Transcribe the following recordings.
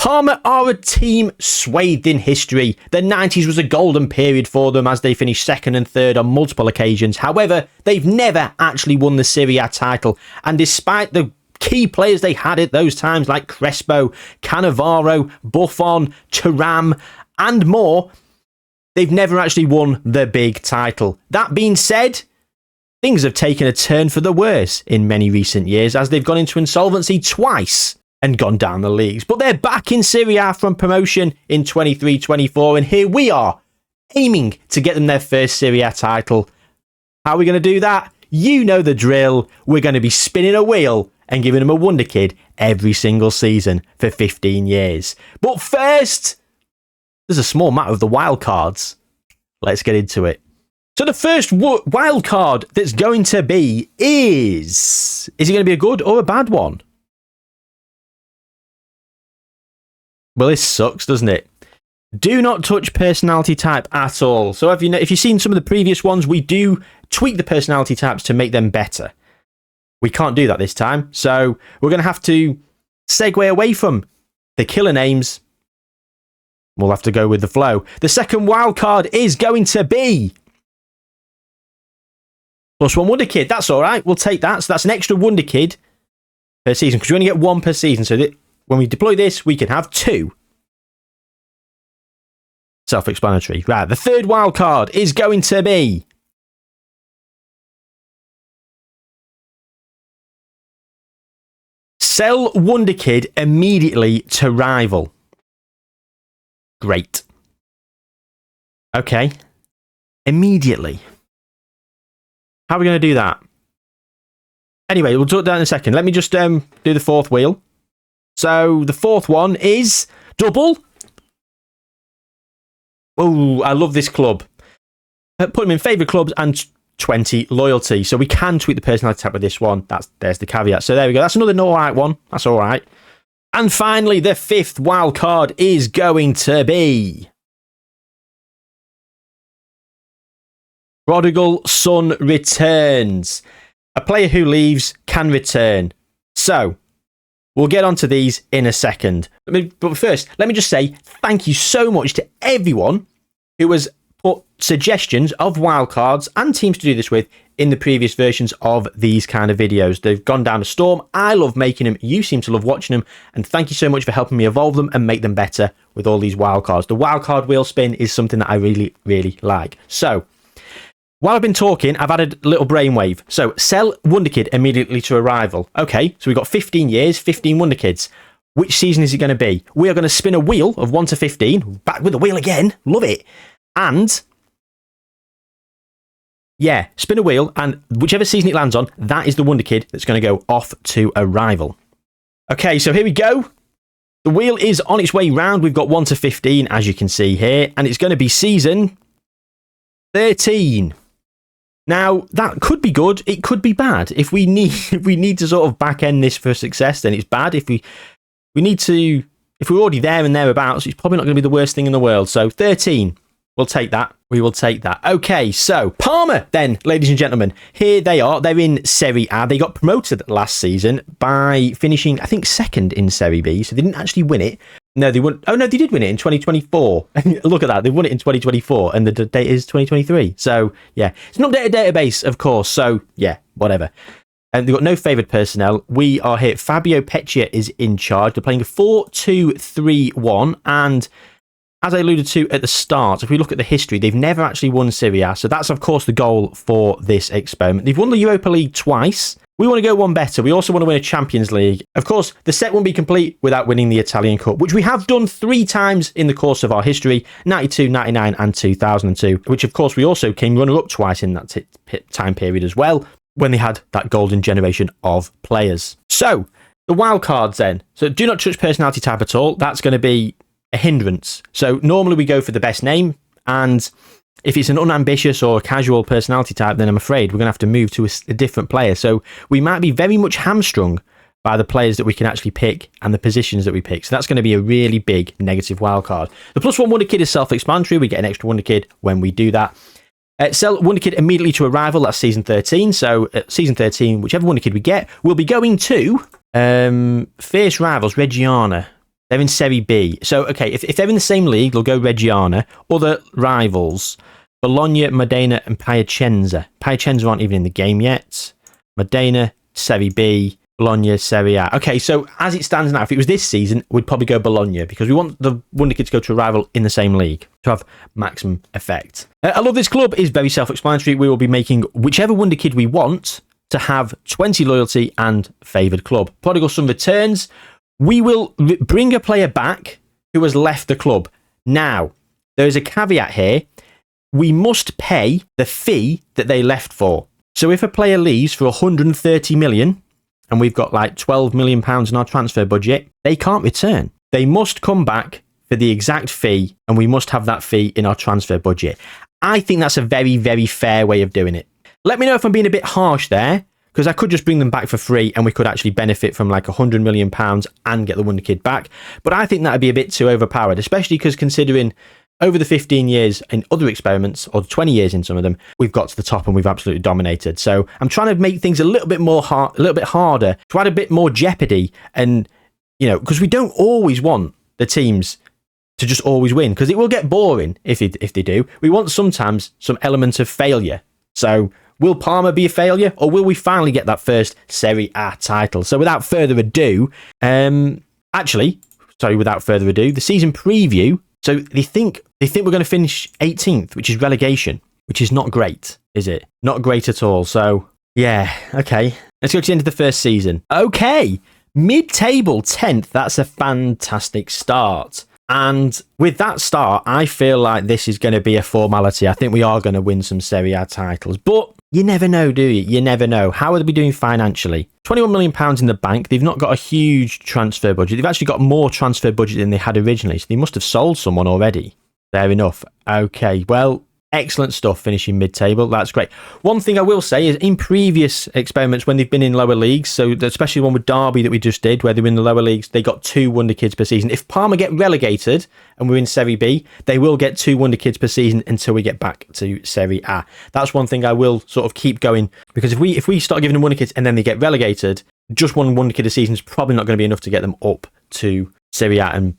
Parma are a team swathed in history. The 90s was a golden period for them as they finished second and third on multiple occasions. However, they've never actually won the Serie A title. And despite the key players they had at those times like Crespo, Cannavaro, Buffon, Thuram and more, they've never actually won the big title. That being said, things have taken a turn for the worse in many recent years as they've gone into insolvency twice and gone down the leagues. But they're back in Serie A from promotion in 23-24, and here we are, aiming to get them their first Serie A title. How are we going to do that? You know the drill. We're going to be spinning a wheel and giving them a Wonderkid every single season for 15 years. But first, there's a small matter of the wild cards. Let's get into it. So the first wild card that's going to be is it going to be a good or a bad one? Well, this sucks, doesn't it? Do not touch personality type at all. So if you've seen some of the previous ones, we do tweak the personality types to make them better. We can't do that this time. So we're going to have to segue away from the killer names. We'll have to go with the flow. The second wild card is going to be +1 Wonderkid. That's all right. We'll take that. So that's an extra Wonderkid per season because you only get one per season. So when we deploy this, we can have 2. Self-explanatory. Right, the third wild card is going to be sell Wonderkid immediately to rival. Great. Okay. Immediately. How are we going to do that? Anyway, we'll talk that in a second. Let me just do the fourth wheel. So the fourth one is double. Oh, I love this club. Put them in favourite clubs and 20 loyalty. So we can tweak the personality type with this one. There's the caveat. So there we go. That's another alright one. That's all right. And finally, the fifth wild card is going to be Prodigal Son returns. A player who leaves can return. So we'll get onto these in a second. But first, let me just say thank you so much to everyone who has put suggestions of wildcards and teams to do this with in the previous versions of these kind of videos. They've gone down a storm. I love making them. You seem to love watching them. And thank you so much for helping me evolve them and make them better with all these wildcards. The wildcard wheel spin is something that I really, really like. So while I've been talking, I've added a little brainwave. So sell Wonderkid immediately to a rival. Okay, so we've got 15 years, 15 Wonderkids. Which season is it going to be? We are going to spin a wheel of 1 to 15. Back with the wheel again. Love it. And yeah, spin a wheel, and whichever season it lands on, that is the Wonderkid that's going to go off to a rival. Okay, so here we go. The wheel is on its way round. We've got 1 to 15, as you can see here, and it's going to be season 13. Now, that could be good. It could be bad. If we need to sort of back end this for success, then it's bad. If we're already there and thereabouts, it's probably not going to be the worst thing in the world. So 13. We'll take that. We will take that. Okay, so Parma then, ladies and gentlemen. Here they are. They're in Serie A. They got promoted last season by finishing, I think, second in Serie B. So they didn't actually win it. No, they won. Oh, no, they did win it in 2024. Look at that. They won it in 2024 and the date is 2023. So, yeah. It's an updated database, of course. So, yeah, whatever. And they've got no favoured personnel. We are here. Fabio Peccia is in charge. They're playing a 4-2-3-1. And as I alluded to at the start, if we look at the history, they've never actually won Serie A. So that's, of course, the goal for this experiment. They've won the Europa League twice. We want to go one better. We also want to win a Champions League. Of course, the set won't be complete without winning the Italian Cup, which we have done 3 times in the course of our history, 92, 99 and 2002, which, of course, we also came runner-up twice in that time period as well, when they had that golden generation of players. So, the wildcards then. So, do not touch personality type at all. That's going to be a hindrance. So normally we go for the best name, and if it's an unambitious or a casual personality type, then I'm afraid we're going to have to move to a different player. So we might be very much hamstrung by the players that we can actually pick and the positions that we pick. So that's going to be a really big negative wildcard. The +1 Wonderkid is self-explanatory. We get an extra Wonderkid when we do that. Sell Wonderkid immediately to a rival. That's season 13. So season 13, whichever Wonderkid we get, will be going to fierce rivals, Reggiana. They're in Serie B. So, okay, if they're in the same league, they'll go Reggiana. Other rivals, Bologna, Modena, and Piacenza. Piacenza aren't even in the game yet. Modena, Serie B, Bologna, Serie A. Okay, so as it stands now, if it was this season, we'd probably go Bologna because we want the Wonderkid to go to a rival in the same league to have maximum effect. I love this club is very self-explanatory. We will be making whichever Wonderkid we want to have 20 loyalty and favoured club. Prodigal Son returns. We will bring a player back who has left the club. Now, there is a caveat here. We must pay the fee that they left for. So if a player leaves for 130 million, and we've got like 12 million pounds in our transfer budget, they can't return. They must come back for the exact fee, and we must have that fee in our transfer budget. I think that's a very, very fair way of doing it. Let me know if I'm being a bit harsh there, because I could just bring them back for free and we could actually benefit from like 100 million pounds and get the Wonderkid back. But I think that would be a bit too overpowered, especially because considering over the 15 years in other experiments, or 20 years in some of them, we've got to the top and we've absolutely dominated. So I'm trying to make things a little bit harder, to add a bit more jeopardy. And, you know, because we don't always want the teams to just always win, because it will get boring if they do. We want sometimes some element of failure. So will Parma be a failure, or will we finally get that first Serie A title? So without further ado, the season preview. So they think we're going to finish 18th, which is relegation, which is not great, is it? Not great at all. So yeah, okay. Let's go to the end of the first season. Okay, mid-table 10th. That's a fantastic start. And with that start, I feel like this is going to be a formality. I think we are going to win some Serie A titles, but you never know, do you? You never know. How are they doing financially? £21 million in the bank. They've not got a huge transfer budget. They've actually got more transfer budget than they had originally, so they must have sold someone already. Fair enough. Okay, well, excellent stuff finishing mid-table. That's great. One thing I will say is in previous experiments when they've been in lower leagues, so especially the one with Derby that we just did, where they were in the lower leagues, they got 2 Wonderkids per season. If Parma get relegated and we're in Serie B, they will get 2 Wonderkids per season until we get back to Serie A. That's one thing I will sort of keep going, because if we start giving them Wonderkids and then they get relegated, just 1 Wonderkid a season is probably not going to be enough to get them up to Serie A and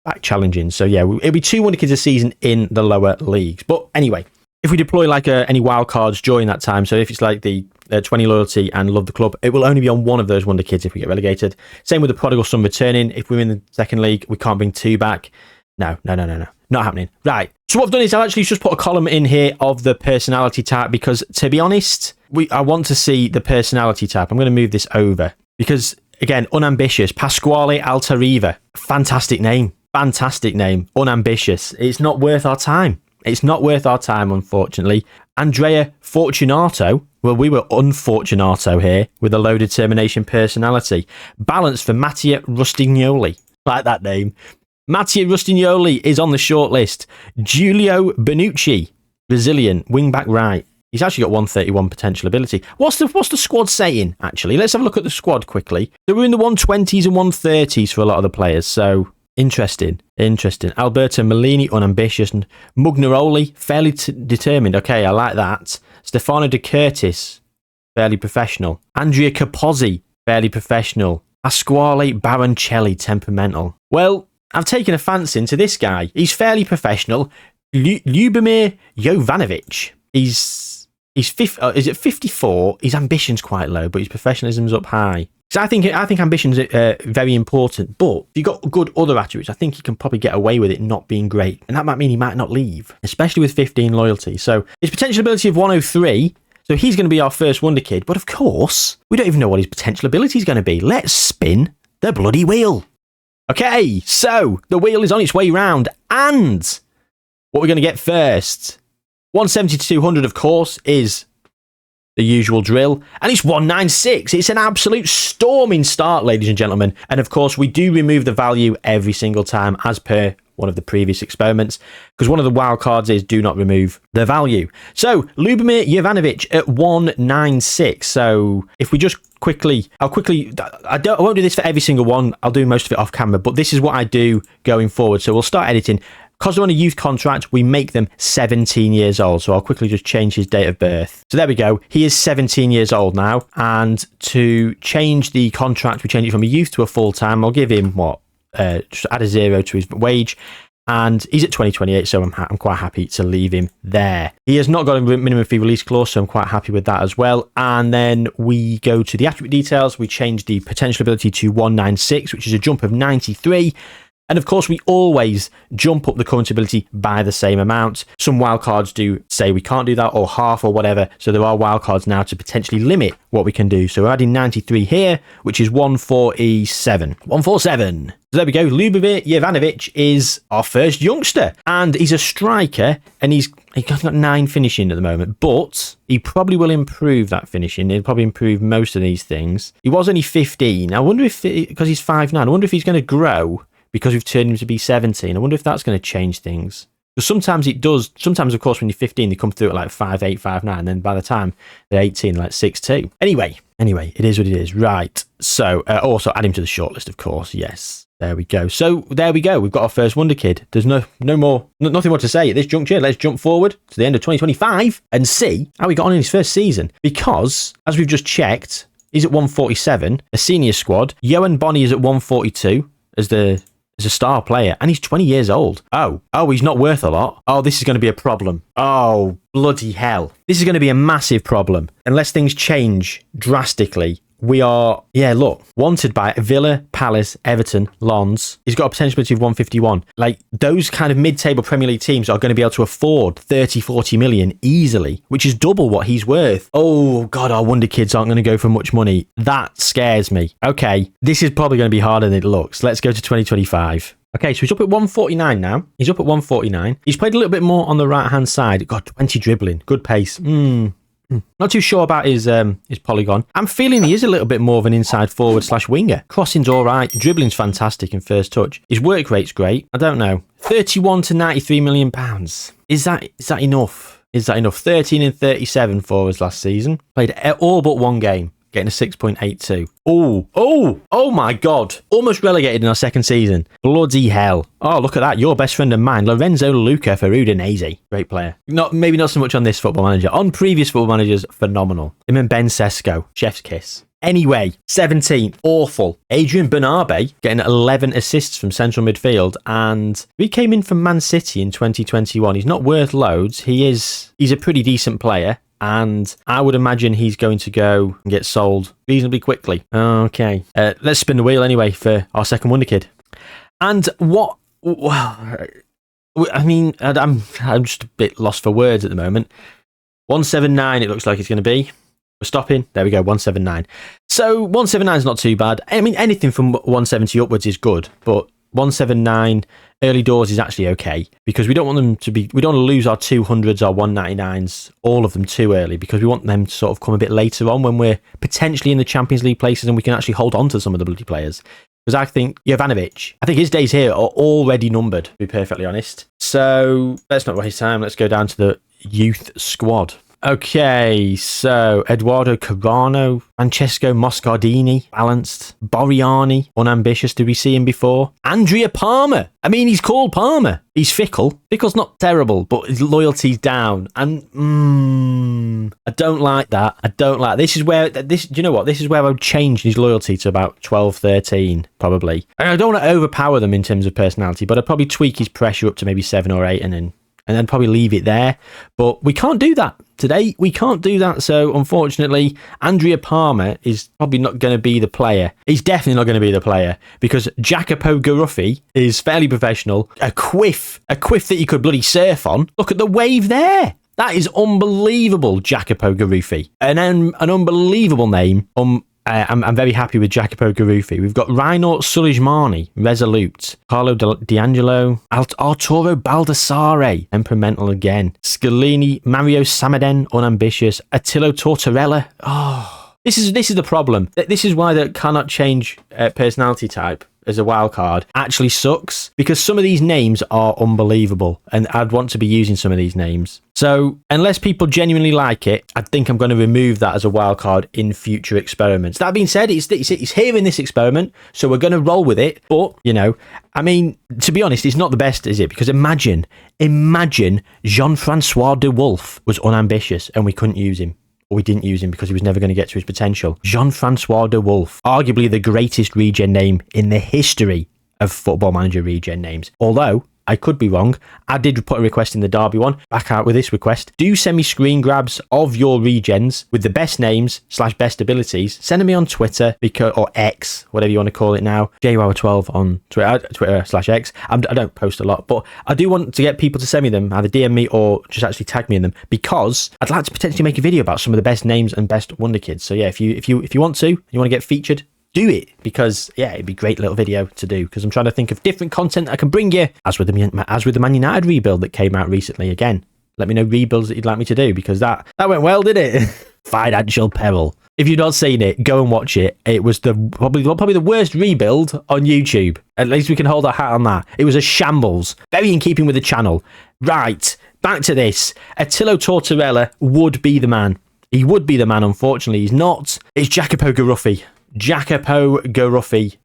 back challenging. So yeah, it'll be 2 Wonderkids a season in the lower leagues. But anyway, if we deploy like any wild cards during that time, so if it's like the 20 loyalty and love the club, it will only be on one of those Wonderkids if we get relegated. Same with the Prodigal Son returning. If we're in the second league, we can't bring 2 back. No. Not happening. Right. So what I've done is I've actually just put a column in here of the personality type, because to be honest, I want to see the personality type. I'm going to move this over because, again, unambitious. Pasquale Altariva. Fantastic name. Unambitious. It's not worth our time. Unfortunately. Andrea Fortunato. Well, we were unfortunato here with a low determination personality. Balance for Mattia Rustignoli. Like that name. Mattia Rustignoli is on the shortlist. Giulio Bonucci, Brazilian, wing back right. He's actually got 131 potential ability. What's the squad saying, actually? Let's have a look at the squad quickly. So we're in the 120s and 130s for a lot of the players. So interesting. Alberto Mellini, unambitious. And Mugnaroli, fairly determined. Okay, I like that. Stefano De Curtis, fairly professional. Andrea Capozzi, fairly professional. Pasquale Baroncelli, temperamental. Well, I've taken a fancy to this guy. He's fairly professional. Ljubomir Jovanovic. Is it 54? His ambition's quite low, but his professionalism's up high. So I think ambition's very important. But if you've got good other attributes, I think he can probably get away with it not being great. And that might mean he might not leave, especially with 15 loyalty. So his potential ability of 103. So he's going to be our first Wonderkid. But of course, we don't even know what his potential ability is going to be. Let's spin the bloody wheel. Okay, so the wheel is on its way round, and what we're going to get first, 170 to 200, of course, is the usual drill, and it's 196. It's an absolute storming start, ladies and gentlemen, and of course, we do remove the value every single time, as per one of the previous experiments, because one of the wild cards is do not remove the value. So, Ljubomir Jovanovic at 196. So, if we just I won't do this for every single one. I'll do most of it off camera, but this is what I do going forward. So we'll start editing. Because they're on a youth contract, we make them 17 years old. So I'll quickly just change his date of birth. So there we go. He is 17 years old now. And to change the contract, we change it from a youth to a full-time. I'll give him, just add a 0 to his wage. And he's at 2028, so I'm quite happy to leave him there. He has not got a minimum fee release clause, so I'm quite happy with that as well. And then we go to the attribute details. We change the potential ability to 196, which is a jump of 93. And of course, we always jump up the current ability by the same amount. Some wildcards do say we can't do that, or half, or whatever. So there are wildcards now to potentially limit what we can do. So we're adding 93 here, which is 147. 147. So there we go. Lubomir Jovanovic is our first youngster. And he's a striker, and he's got 9 finishing at the moment. But he probably will improve that finishing. He'll probably improve most of these things. He was only 15. I wonder if, because he's 5'9", I wonder if he's going to grow because we've turned him to be 17. I wonder if that's going to change things. Because sometimes it does. Sometimes, of course, when you're 15, they come through at like 5'8", 5'9", and then by the time they're 18, like 6'2". Anyway, it is what it is. Right. So, also add him to the shortlist, of course. Yes. There we go. So, there we go. We've got our first Wonderkid. There's nothing more to say at this juncture. Let's jump forward to the end of 2025 and see how he got on in his first season. Because, as we've just checked, he's at 147, a senior squad. Johan Bonny is at 142 as a star player, and he's 20 years old. Oh, he's not worth a lot. Oh, this is going to be a problem. Oh, bloody hell. This is going to be a massive problem. Unless things change drastically, we are, look, wanted by Villa, Palace, Everton, Lens. He's got a potentiality of 151. Like, those kind of mid-table Premier League teams are going to be able to afford 30, 40 million easily, which is double what he's worth. Oh, God, our Wonder Kids aren't going to go for much money. That scares me. Okay, this is probably going to be harder than it looks. Let's go to 2025. Okay, so he's up at 149 now. He's up at 149. He's played a little bit more on the right-hand side. Got 20 dribbling. Good pace. Not too sure about his polygon. I'm feeling he is a little bit more of an inside forward / winger. Crossing's all right. Dribbling's fantastic in first touch. His work rate's great. I don't know. 31 to 93 million pounds. Is that enough? Is that enough? 13 and 37 for us last season. Played all but one game. Getting a 6.82. Oh my God. Almost relegated in our second season. Bloody hell. Oh, look at that. Your best friend of mine, Lorenzo Luca for Udinese. Great player. Maybe not so much on this Football Manager. On previous Football Managers, phenomenal. Him and Ben Sesko. Chef's kiss. Anyway, 17th, awful. Adrian Bernabe getting 11 assists from central midfield, and he came in from Man City in 2021. He's not worth loads. He's a pretty decent player. And I would imagine he's going to go and get sold reasonably quickly. Okay. Let's spin the wheel anyway for our second Wonderkid. And well, I mean, I'm just a bit lost for words at the moment. 179 it looks like it's going to be. We're stopping. There we go, 179. So 179 is not too bad. I mean, anything from 170 upwards is good, but 179 early doors is actually okay, because we don't want to lose our 200s, our 199s, all of them too early, because we want them to sort of come a bit later on when we're potentially in the Champions League places and we can actually hold on to some of the bloody players. Because I think Jovanovic, his days here are already numbered, to be perfectly honest. So let's not waste time. Let's go down to the youth squad. Okay, so Eduardo Carano, Francesco Moscardini, balanced. Boriani, unambitious. Did we see him before? Andrea Parma. I mean, he's called Parma. He's fickle. Fickle's not terrible, but his loyalty's down. And I don't like that. This is where do you know what? This is where I would change his loyalty to about 12, 13, probably. I don't want to overpower them in terms of personality, but I'd probably tweak his pressure up to maybe 7 or 8 and then probably leave it there. But we can't do that today. We can't do that. So, unfortunately, Andrea Parma is probably not going to be the player. He's definitely not going to be the player, because Jacopo Garuffi is fairly professional. A quiff that you could bloody surf on. Look at the wave there. That is unbelievable, Jacopo Garuffi. An unbelievable name. I'm very happy with Jacopo Garuffi. We've got Reinhard Sulijmani, resolute. Carlo D'Angelo, Arturo Baldassare, temperamental again. Scalini, Mario Samaden, unambitious. Attilo Tortorella. Oh, this is the problem. This is why that cannot change personality type as a wild card actually sucks, because some of these names are unbelievable and I'd want to be using some of these names. So unless people genuinely like it, I think I'm going to remove that as a wild card in future experiments. That being said, it's here in this experiment, so we're going to roll with it. But, I mean, to be honest, it's not the best, is it? Because imagine Jean-Francois de Wolf was unambitious and we couldn't use him. Or we didn't use him because he was never going to get to his potential. Jean-Francois de Wolf, arguably the greatest regen name in the history of Football Manager regen names. Although, I could be wrong. I did put a request in the Derby one. Back out with this request. Do send me screen grabs of your regens with the best names / best abilities. Send them me on Twitter or X, whatever you want to call it now. Jayhuahua12 on Twitter / X. I don't post a lot, but I do want to get people to send me them, either DM me or just actually tag me in them, because I'd like to potentially make a video about some of the best names and best Wonderkids. So yeah, if you want to, you want to get featured, do it, because yeah, it'd be a great little video to do, because I'm trying to think of different content I can bring you, as with the Man United rebuild that came out recently. Again, let me know rebuilds that you'd like me to do, because that went well, didn't it? Financial peril. If you've not seen it, go and watch it. It was probably the worst rebuild on YouTube. At least we can hold our hat on that. It was a shambles, very in keeping with the channel. Right, back to this. Attilo Tortorella would be the man. He would be the man, unfortunately. He's not. It's Jacopo Garuffi.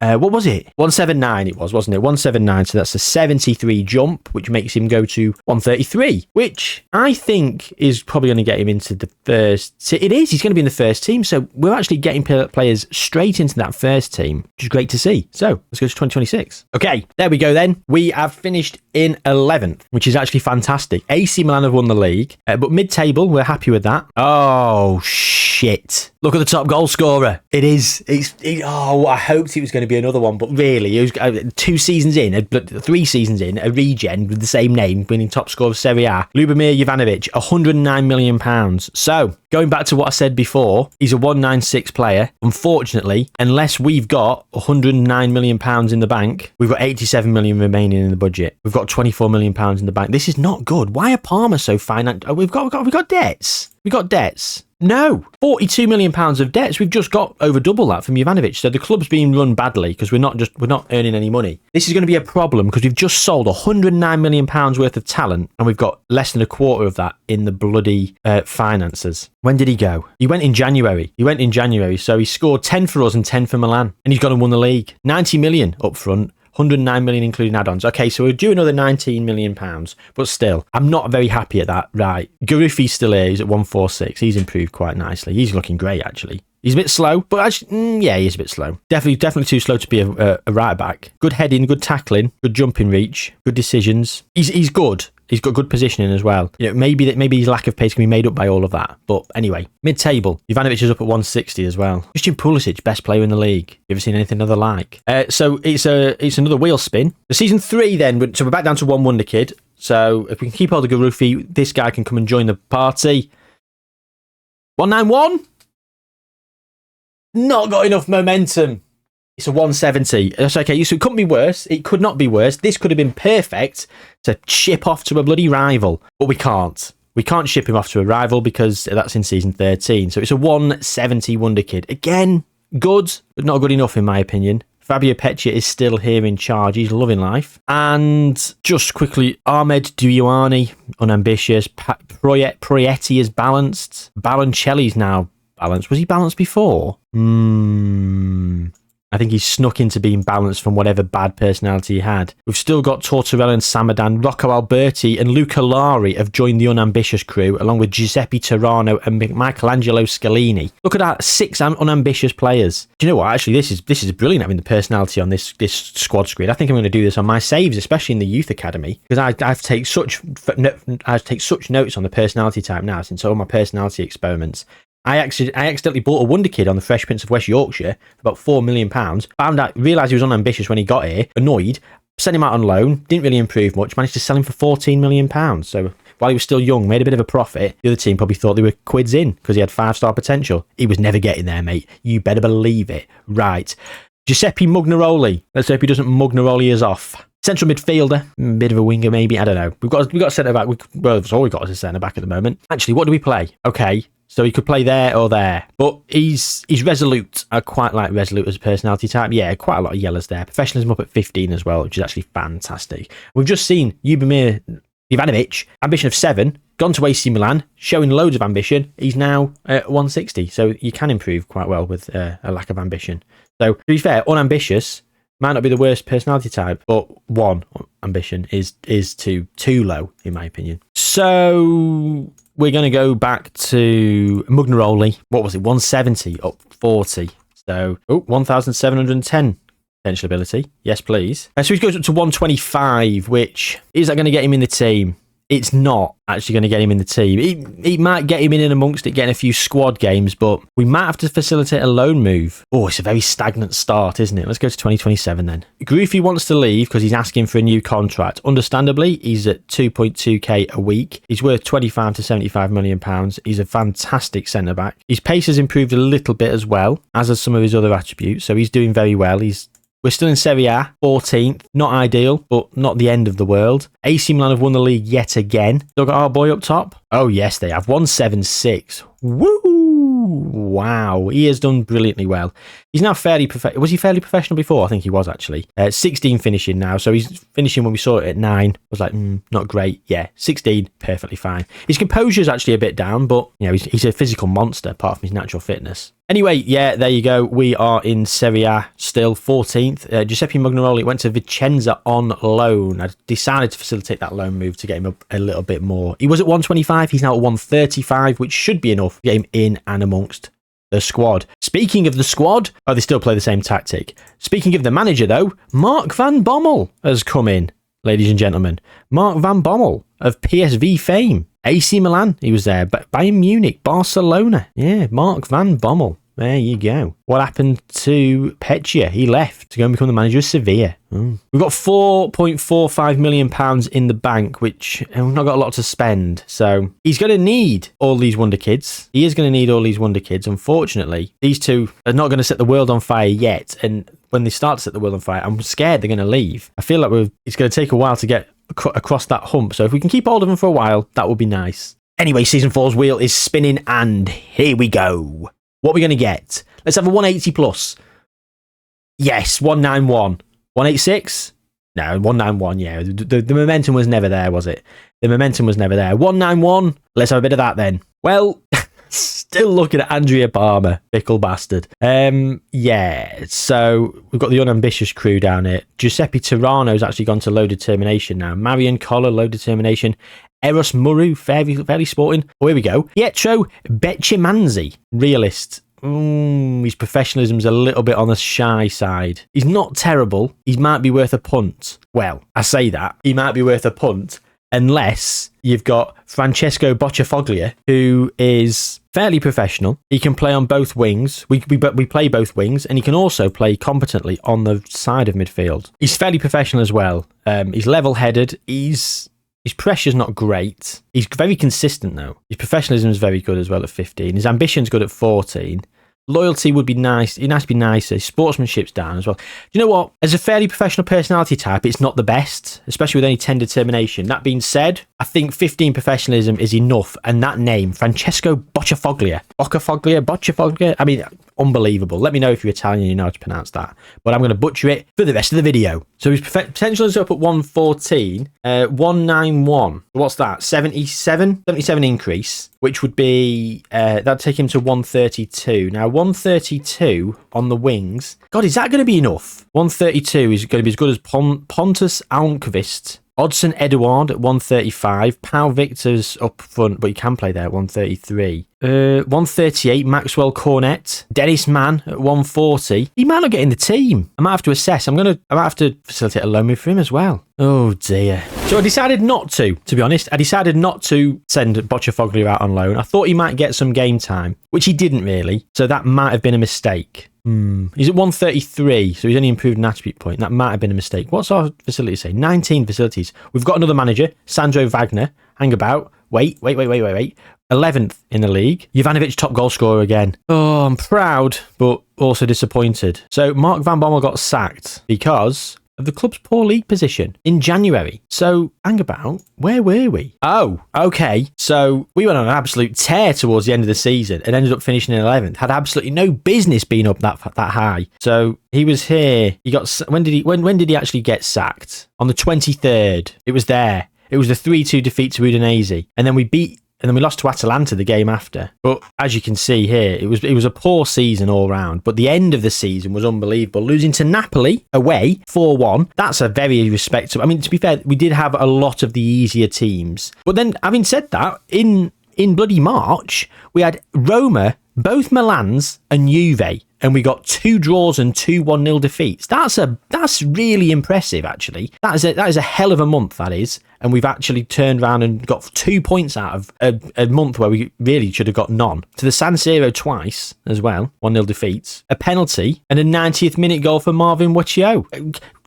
What was it? 179 it was, wasn't it? 179, so that's a 73 jump, which makes him go to 133, which I think is probably going to get him into the first. It is, he's going to be in the first team, so we're actually getting players straight into that first team, which is great to see. So let's go to 2026. Okay, there we go then. We have finished in 11th, which is actually fantastic. AC Milan have won the league, but mid-table, we're happy with that. Oh, shit. Look at the top goal scorer. It is. I hoped it was going to be another one, but really, it was 2 seasons in, 3 seasons in, a regen with the same name, winning top scorer of Serie A. Lubomir Jovanovic, £109 million. So, going back to what I said before, he's a 196 player. Unfortunately, unless we've got £109 million in the bank, we've got 87 million remaining in the budget. We've got £24 million in the bank. This is not good. Why are Parma so financial? We've got debts. We got debts. No, £42 million of debts. We've just got over double that from Jovanovic. So the club's being run badly because we're not earning any money. This is going to be a problem because we've just sold £109 million worth of talent, and we've got less than a quarter of that in the bloody finances. When did he go? He went in January. So he scored 10 for us and 10 for Milan, and he's gone and won the league. 90 million up front. 109 million including add-ons. Okay, so we'll do another 19 million pounds, but still, I'm not very happy at that. Right, Garuffi's still here. He's at 146. He's improved quite nicely. He's looking great, actually. He's a bit slow, but actually, yeah, he is a bit slow. Definitely too slow to be a right back. Good heading, good tackling, good jumping reach, good decisions. He's good. He's got good positioning as well. You know, maybe his lack of pace can be made up by all of that. But anyway, mid-table, Jovanovic is up at 160 as well. Christian Pulisic, best player in the league. You ever seen anything other like? So it's another wheel spin. The season 3 then, so we're back down to one Wonderkid. So if we can keep hold of Garuffi, this guy can come and join the party. 191. Not got enough momentum. It's a 170. That's okay. So it couldn't be worse. It could not be worse. This could have been perfect to ship off to a bloody rival. But we can't. We can't ship him off to a rival because that's in season 13. So it's a 170 Wonderkid. Again, good, but not good enough in my opinion. Fabio Peccia is still here in charge. He's loving life. And just quickly, Ahmed Duyuani, unambitious. Proietti is balanced. Baloncelli's now balanced. Was he balanced before? I think he's snuck into being balanced from whatever bad personality he had. We've still got Tortorella and Samadan. Rocco Alberti and Luca Lari have joined the unambitious crew, along with Giuseppe Terrano and Michelangelo Scalini. Look at that, 6 unambitious players. Do you know what? Actually, this is brilliant having the personality on this squad screen. I think I'm going to do this on my saves, especially in the youth academy, because I take such notes on the personality type now since all my personality experiments. I accidentally bought a Wonderkid on the Fresh Prince of West Yorkshire for about £4 million. Realised he was unambitious when he got here, annoyed, sent him out on loan, didn't really improve much, managed to sell him for £14 million. So while he was still young, made a bit of a profit. The other team probably thought they were quids in because he had 5-star potential. He was never getting there, mate. You better believe it. Right. Giuseppe Mugnaroli. Let's hope he doesn't Mugnaroli us off. Central midfielder, bit of a winger maybe, I don't know. We've got a centre back. Well, that's all we've got is a centre back at the moment. Actually, what do we play? Okay. So he could play there or there. But he's resolute. I quite like resolute as a personality type. Yeah, quite a lot of yellows there. Professionalism up at 15 as well, which is actually fantastic. We've just seen Lubomir Jovanovic, ambition of 7, gone to AC Milan, showing loads of ambition. He's now at 160. So you can improve quite well with a lack of ambition. So to be fair, unambitious might not be the worst personality type, but 1 ambition is too low, in my opinion. So we're going to go back to Mugnaroli. What was it? 170 up 40. So 1,710 Potential ability. Yes, please. So he goes up to 125, which is that going to get him in the team? It's not actually going to get him in the team. It might get him in amongst it, getting a few squad games, but we might have to facilitate a loan move. Oh, it's a very stagnant start, isn't it? Let's go to 2027 then. Groofy wants to leave because he's asking for a new contract. Understandably, he's at 2.2k a week. He's worth 25 to 75 million pounds. He's a fantastic centre-back. His pace has improved a little bit as well, as has some of his other attributes, so he's doing very well. We're still in Serie A, 14th. Not ideal, but not the end of the world. AC Milan have won the league yet again. Look at our boy up top. Oh, yes, they have. 176. Woo! Wow. He has done brilliantly well. He's now fairly professional. Was he fairly professional before? I think he was, actually. 16 finishing now. So he's finishing when we saw it at 9. I was like, not great. Yeah, 16, perfectly fine. His composure is actually a bit down, but he's a physical monster apart from his natural fitness. Anyway, yeah, there you go. We are in Serie A still, 14th. Giuseppe Mugnaroli went to Vicenza on loan. I decided to facilitate that loan move to get him up a little bit more. He was at 125. He's now at 135, which should be enough to get him in and amongst the squad. Speaking of the squad, they still play the same tactic. Speaking of the manager, though, Mark van Bommel has come in, ladies and gentlemen. Mark van Bommel of PSV fame. AC Milan, he was there. Bayern Munich, Barcelona. Yeah, Mark van Bommel. There you go. What happened to Peccia? He left to go and become the manager of Sevilla. We've got £4.45 million in the bank, which we've not got a lot to spend. So he's going to need all these Wonderkids. He is going to need all these Wonderkids. Unfortunately, these two are not going to set the world on fire yet. And when they start to set the world on fire, I'm scared they're going to leave. I feel like it's going to take a while to get across that hump. So if we can keep hold of them for a while, that would be nice. Anyway, Season 4's wheel is spinning and here we go. What are we going to get? Let's have a 180 plus. Yes, 191. 186? No, 191, yeah. The momentum was never there, was it? The momentum was never there. 191. Let's have a bit of that then. Well, still looking at Andrea Parma, fickle bastard. Yeah, so we've got the unambitious crew down here. Giuseppe Tirano's actually gone to low determination now. Marion Collar, low determination. Eros Muru, fairly sporting. Oh, here we go. Pietro Beccimanzi, realist. His professionalism's a little bit on the shy side. He's not terrible. He might be worth a punt. Well, I say that. He might be worth a punt unless you've got Francesco Bocciafoglia, who is fairly professional. He can play on both wings. We play both wings, and he can also play competently on the side of midfield. He's fairly professional as well. He's level-headed. His pressure's not great. He's very consistent, though. His professionalism is very good as well at 15. His ambition's good at 14. Loyalty would be nice. It has to be nicer. His sportsmanship's down as well. Do you know what? As a fairly professional personality type, it's not the best, especially with only 10 determination. That being said, I think 15 professionalism is enough. And that name, Francesco Bocciafoglia. Bocciafoglia? I mean, unbelievable. Let me know if you're Italian and you know how to pronounce that. But I'm going to butcher it for the rest of the video. So his potential is up at 114. 191. What's that? 77 increase, which would be, that'd take him to 132. Now, 132 on the wings. God, is that going to be enough? 132 is going to be as good as Pontus Almqvist. Oddson Eduard at 135. Pau Victor's up front, but he can play there at 133. 138, Maxwell Cornet. Dennis Mann at 140. He might not get in the team. I might have to assess. I might have to facilitate a loan move for him as well. Oh dear. So I decided not to be honest. I decided not to send Bocciafoglia out on loan. I thought he might get some game time, which he didn't really. So that might have been a mistake. He's at 133, so he's only improved an attribute point. That might have been a mistake. What's our facility say? 19 facilities. We've got another manager, Sandro Wagner. Hang about. Wait. 11th in the league. Jovanovic top goal scorer again. Oh, I'm proud, but also disappointed. So Mark van Bommel got sacked because of the club's poor league position in January. So, hang about, where were we? Oh, okay. So, we went on an absolute tear towards the end of the season and ended up finishing in 11th. Had absolutely no business being up that high. So, he was here. He got, when did he actually get sacked? On the 23rd. It was there. It was the 3-2 defeat to Udinese. And then we lost to Atalanta the game after. But as you can see here, it was a poor season all round. But the end of the season was unbelievable. Losing to Napoli away 4-1. That's a very respectable. I mean, to be fair, we did have a lot of the easier teams. But then, having said that, in bloody March, we had Roma both Milan's and Juve, and we got 2 draws and 2 1-0 defeats. That's really impressive, actually. That is a hell of a month, that is. And we've actually turned around and got 2 points out of a month where we really should have got none. To the San Siro twice as well, 1-0 defeats, a penalty, and a 90th minute goal for Marvin Wattio.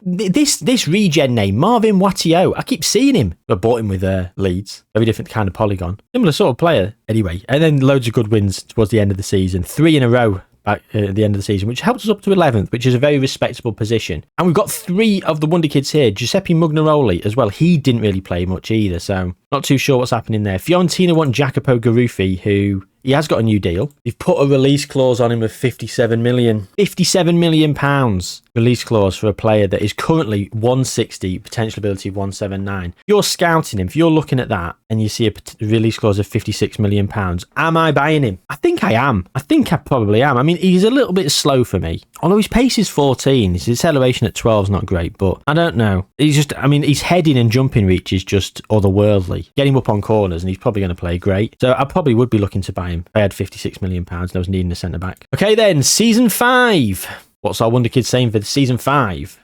This regen name, Marvin Wattio, I keep seeing him. I bought him with Leeds. Very different kind of polygon. Similar sort of player. Anyway, and then loads of good wins towards the end of the season. 3 in a row at the end of the season, which helps us up to 11th, which is a very respectable position. And we've got 3 of the Wonder Kids here. Giuseppe Mugnaroli as well. He didn't really play much either, so not too sure what's happening there. Fiorentina want Jacopo Garuffi, who he has got a new deal. They've put a release clause on him of 57 million. 57 million pounds release clause for a player that is currently 160, potential ability of 179. If you're scouting him, if you're looking at that and you see a release clause of 56 million pounds, am I buying him? I think I am. I think I probably am. I mean, he's a little bit slow for me. Although his pace is 14, his acceleration at 12 is not great, but I don't know. His heading and jumping reach is just otherworldly. Get him up on corners and he's probably going to play great. So I probably would be looking to buy him. I had 56 million pounds and I was needing a centre back. Okay then, season 5. What's our Wonder Kid saying for season 5?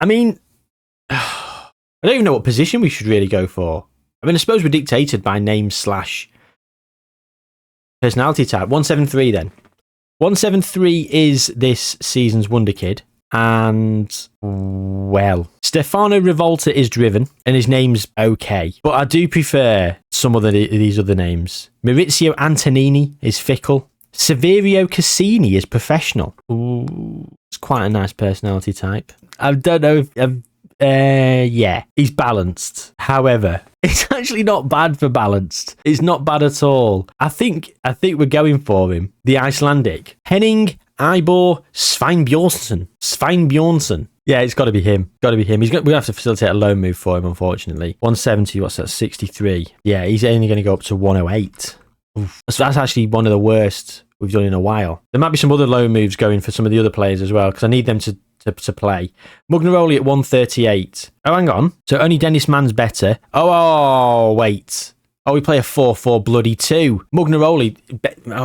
I mean, I don't even know what position we should really go for. I mean, I suppose we're dictated by name / personality type. 173 then. 173 is this season's Wonder Kid. And, well, Stefano Rivolta is driven and his name's okay. But I do prefer some of these other names. Maurizio Antonini is fickle. Severio Cassini is professional. Ooh, it's quite a nice personality type. I don't know if... yeah, he's balanced. However, it's actually not bad for balanced. It's not bad at all. I think we're going for him. The Icelandic. Henning Ибor Sveinbjornsson. Yeah, it's got to be him. We're going to have to facilitate a loan move for him, unfortunately. 170, what's that, 63? Yeah, he's only going to go up to 108. Oof. That's actually one of the worst we've done in a while. There might be some other loan moves going for some of the other players as well, because I need them to play. Mugnaroli at 138. Oh, hang on. So only Dennis Mann's better. Oh, wait. Oh, we play a 4-4 bloody 2. Mugnaroli,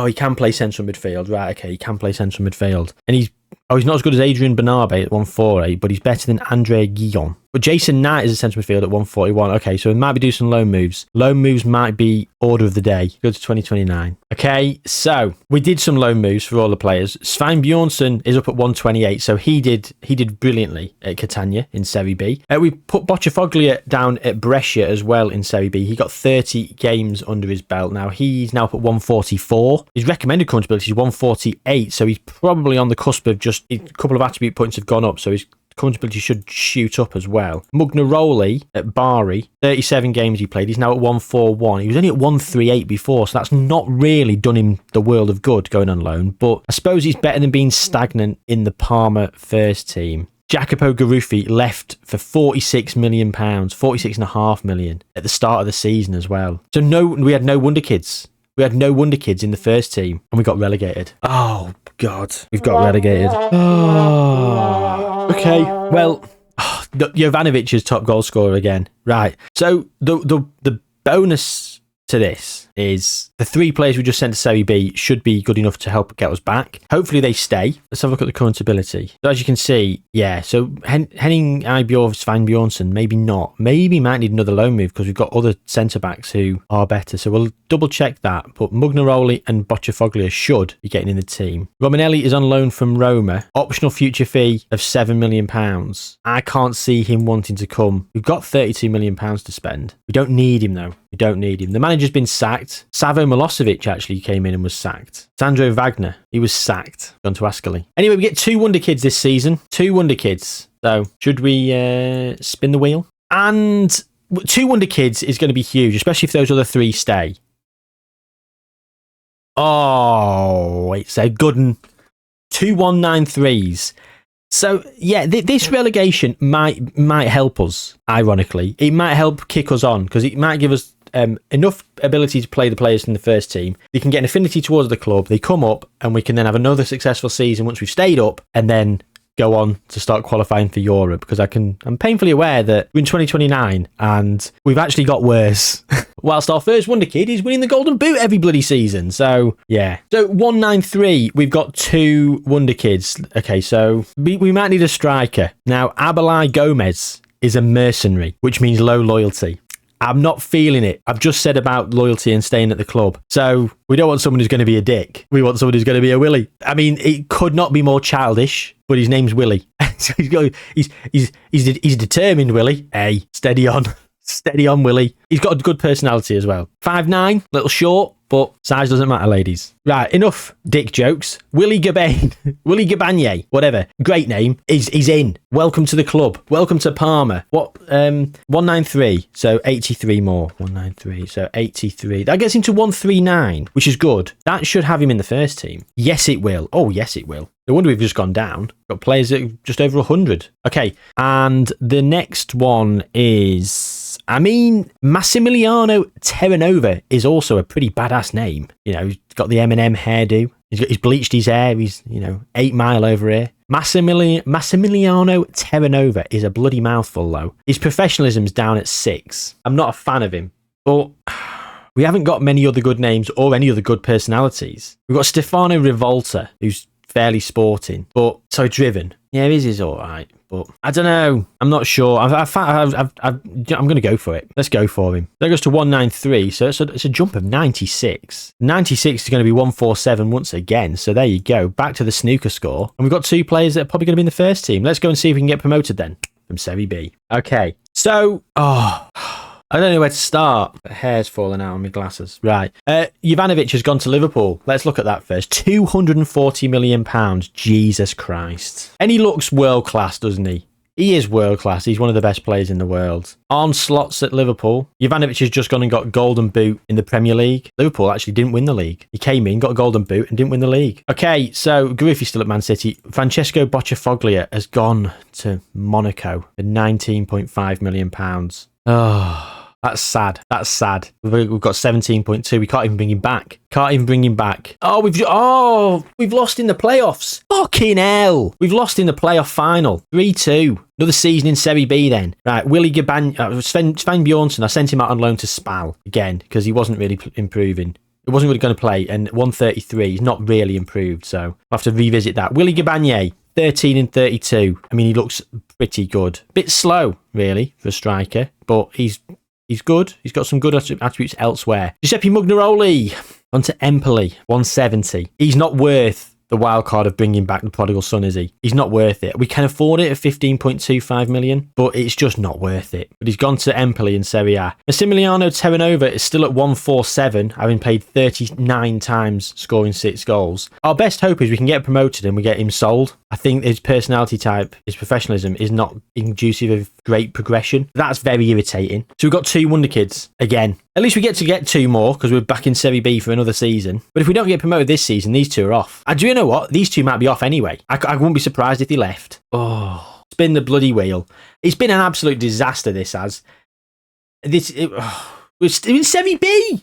he can play central midfield. Right, okay, he can play central midfield. And he's not as good as Adrian Benabe at 148, but he's better than Andre Guillon. But Jason Knight is a central midfield at 141. Okay, so we might be doing some loan moves. Loan moves might be order of the day. Go to 2029. Okay, so we did some loan moves for all the players. Svein Bjornsson is up at 128, so he did brilliantly at Catania in Serie B. We put Bocciafoglia down at Brescia as well in Serie B. He got 30 games under his belt. Now he's now up at 144. His recommended current ability is 148, so he's probably on the cusp of just a couple of attribute points have gone up, so his current ability should shoot up as well. Mugnaroli at Bari, 37 games he played. He's now at 141. He was only at 138 before, so that's not really done him the world of good going on loan, but I suppose he's better than being stagnant in the Parma first team. Jacopo Garuffi left for £46 million, 46.5 million at the start of the season as well. So we had no Wonder Kids. We had no Wonder Kids in the first team and we got relegated. Oh, God. We've got relegated. Oh. Okay, well, Jovanovic is top goal scorer again. Right. So the bonus to this is the 3 players we just sent to Serie B should be good enough to help get us back. Hopefully they stay. Let's have a look at the current ability. So as you can see, yeah, so Henning Ибor Sveinbjornsson, maybe not. Maybe might need another loan move because we've got other centre-backs who are better. So we'll double check that. But Mugnaroli and Bocciafoglia should be getting in the team. Romanelli is on loan from Roma. Optional future fee of £7 million. I can't see him wanting to come. We've got £32 million to spend. We don't need him though. We don't need him. The manager's been sacked. Savo Milosevic actually came in and was sacked. Sandro Wagner, he was sacked. Gone to Ascoli. Anyway, we get 2 Wonder Kids this season. 2 Wonder Kids. So, should we spin the wheel? And 2 Wonder Kids is going to be huge, especially if those other 3 stay. Oh, it's a good one. 2 193s. So, yeah, this relegation might help us, ironically. It might help kick us on, because it might give us enough ability to play the players in the first team. They can get an affinity towards the club. They come up, and we can then have another successful season once we've stayed up, and then go on to start qualifying for Europe, because I'm painfully aware that we're in 2029 and we've actually got worse. Whilst our first Wonderkid is winning the Golden Boot every bloody season. So, yeah. So, 193, we've got 2 Wonderkids. Okay, so we might need a striker. Now, Abelai Gomez is a mercenary, which means low loyalty. I'm not feeling it. I've just said about loyalty and staying at the club. So we don't want someone who's going to be a dick. We want someone who's going to be a Willy. I mean, it could not be more childish, but his name's Willy. So he's determined, Willy. Hey, steady on. Steady on, Willy. He's got a good personality as well. 5'9", little short, but size doesn't matter, ladies. Right, enough dick jokes. Willy Gabane, Willy Gabanye, whatever. Great name. He's in. Welcome to the club. Welcome to Parma. What? 193. So 83 more. 193. So 83. That gets him to 139, which is good. That should have him in the first team. Yes, it will. Oh, yes, it will. No wonder we've just gone down. Got players at just over 100. Okay, and the next one is, I mean, Massimiliano Terranova is also a pretty badass name. You know, he's got the Eminem hairdo. He's bleached his hair. He's, 8 Mile over here. Massimiliano Terranova is a bloody mouthful, though. His professionalism's down at 6. I'm not a fan of him, but we haven't got many other good names or any other good personalities. We've got Stefano Rivolta, who's fairly sporting, but so driven. Yeah, his is all right, but I don't know. I'm not sure. I'm going to go for it. Let's go for him. That goes to 193, so it's a jump of 96. 96 is going to be 147 once again, so there you go. Back to the snooker score. And we've got 2 players that are probably going to be in the first team. Let's go and see if we can get promoted then from Serie B. Okay, so, I don't know where to start. The hair's falling out on my glasses. Right. Jovanovic has gone to Liverpool. Let's look at that first. £240 million. Jesus Christ. And he looks world class, doesn't he? He is world class. He's one of the best players in the world. On slots at Liverpool. Jovanovic has just gone and got Golden Boot in the Premier League. Liverpool actually didn't win the league. He came in, got a Golden Boot and didn't win the league. Okay, so Gruffy's still at Man City. Francesco Bocciafoglia has gone to Monaco for £19.5 million. Oh, that's sad. That's sad. We've got 17.2. We can't even bring him back. Oh, we've lost in the playoffs. Fucking hell. We've lost in the playoff final. 3-2. Another season in Serie B then. Right, Willy Gaban, Sven Bjornsson, I sent him out on loan to Spal again because he wasn't really improving. It wasn't really going to play, and 133, he's not really improved, so I'll have to revisit that. Willy Gabanye, 13 and 32. I mean, he looks pretty good. Bit slow, really, for a striker, but he's good. He's got some good attributes elsewhere. Giuseppe Mugnaroli onto Empoli, 170. He's not worth the wild card of bringing back the prodigal son, is he? He's not worth it. We can afford it at 15.25 million, but it's just not worth it. But he's gone to Empoli in Serie A. Massimiliano Terranova is still at 147, having played 39 times, scoring 6 goals. Our best hope is we can get promoted and we get him sold. I think his personality type, his professionalism is not conducive of great progression. That's very irritating. So we've got 2 Wonderkids again. At least we get to get 2 more because we're back in Serie B for another season. But if we don't get promoted this season, these 2 are off. And do you know what? These 2 might be off anyway. I wouldn't be surprised if they left. Oh, spin the bloody wheel. It's been an absolute disaster, this has. We're in Serie B.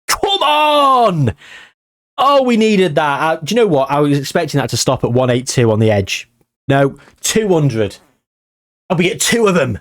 Come on! Oh, we needed that. Do you know what? I was expecting that to stop at 182 on the edge. No, 200. And we get 2 of them.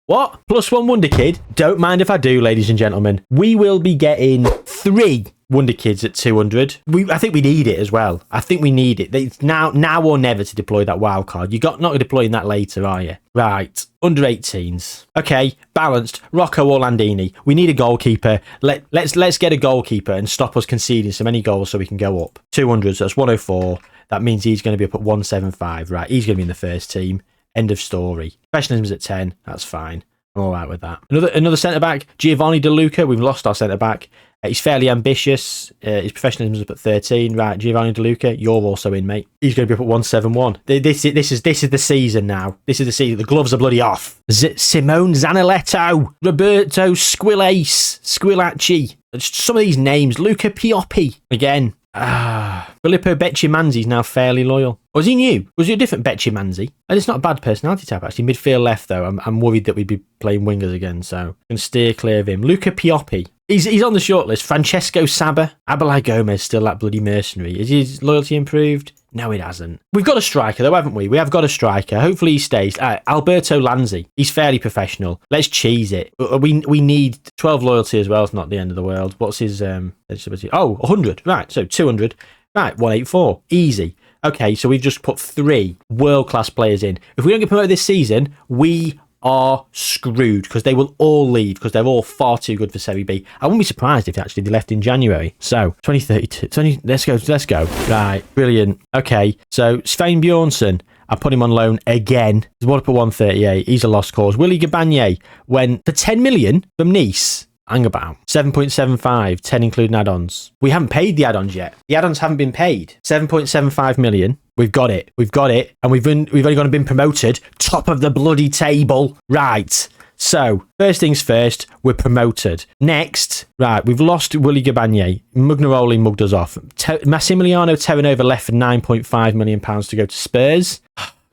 What? Plus 1 Wonderkid? Don't mind if I do, ladies and gentlemen. We will be getting 3 Wonderkids at 200. I think we need it as well. I think we need it. It's now or never to deploy that wild card. You're not deploying that later, are you? Right. Under 18s. Okay, balanced. Rocco Orlandini. We need a goalkeeper. Let's get a goalkeeper and stop us conceding so many goals so we can go up. 200, so that's 104. That means he's going to be up at 175. Right, he's going to be in the first team. End of story. Professionalism's at 10. That's fine. I'm all right with that. Another centre-back, Giovanni De Luca. We've lost our centre-back. He's fairly ambitious. His professionalism's up at 13. Right, Giovanni De Luca, you're also in, mate. He's going to be up at 171. This is the season now. This is the season. The gloves are bloody off. Simone Zaniletto, Roberto Squilacci. Some of these names. Luca Pioppi. Again, Filippo Beccimanzi's now fairly loyal. Was he new? Was he a different Beccimanzi? And it's not a bad personality type, actually. Midfield left, though. I'm worried that we'd be playing wingers again, so I'm going to steer clear of him. Luca Pioppi. He's on the shortlist. Francesco Saba. Abelai Gomez, still that bloody mercenary. Is his loyalty improved? No, it hasn't. We've got a striker, though, haven't we? We have got a striker. Hopefully he stays. Alberto Lanzi. He's fairly professional. Let's cheese it. We need 12 loyalty as well. It's not the end of the world. What's his eligibility? 100. Right, so 200. Right, 184. Easy. Okay, so we've just put 3 world-class players in. If we don't get promoted this season, we are screwed because they will all leave because they're all far too good for Serie B. I wouldn't be surprised if actually they left in January. So 2032, let's go. Right, brilliant. Okay, so Svein Bjornsson, I put him on loan again. He's up at 138. He's a lost cause. Willy Gabagne went for 10 million from Nice. Hang about 7.75, 10 including add-ons. We haven't paid the add-ons yet. The add-ons haven't been paid. 7.75 million. We've got it, and we've only gone and been promoted. Top of the bloody table. Right. So, first things first, we're promoted. Next, right, we've lost Willy Gabagne. Mugnaroli mugged us off. Massimiliano Terranova left for £9.5 million to go to Spurs.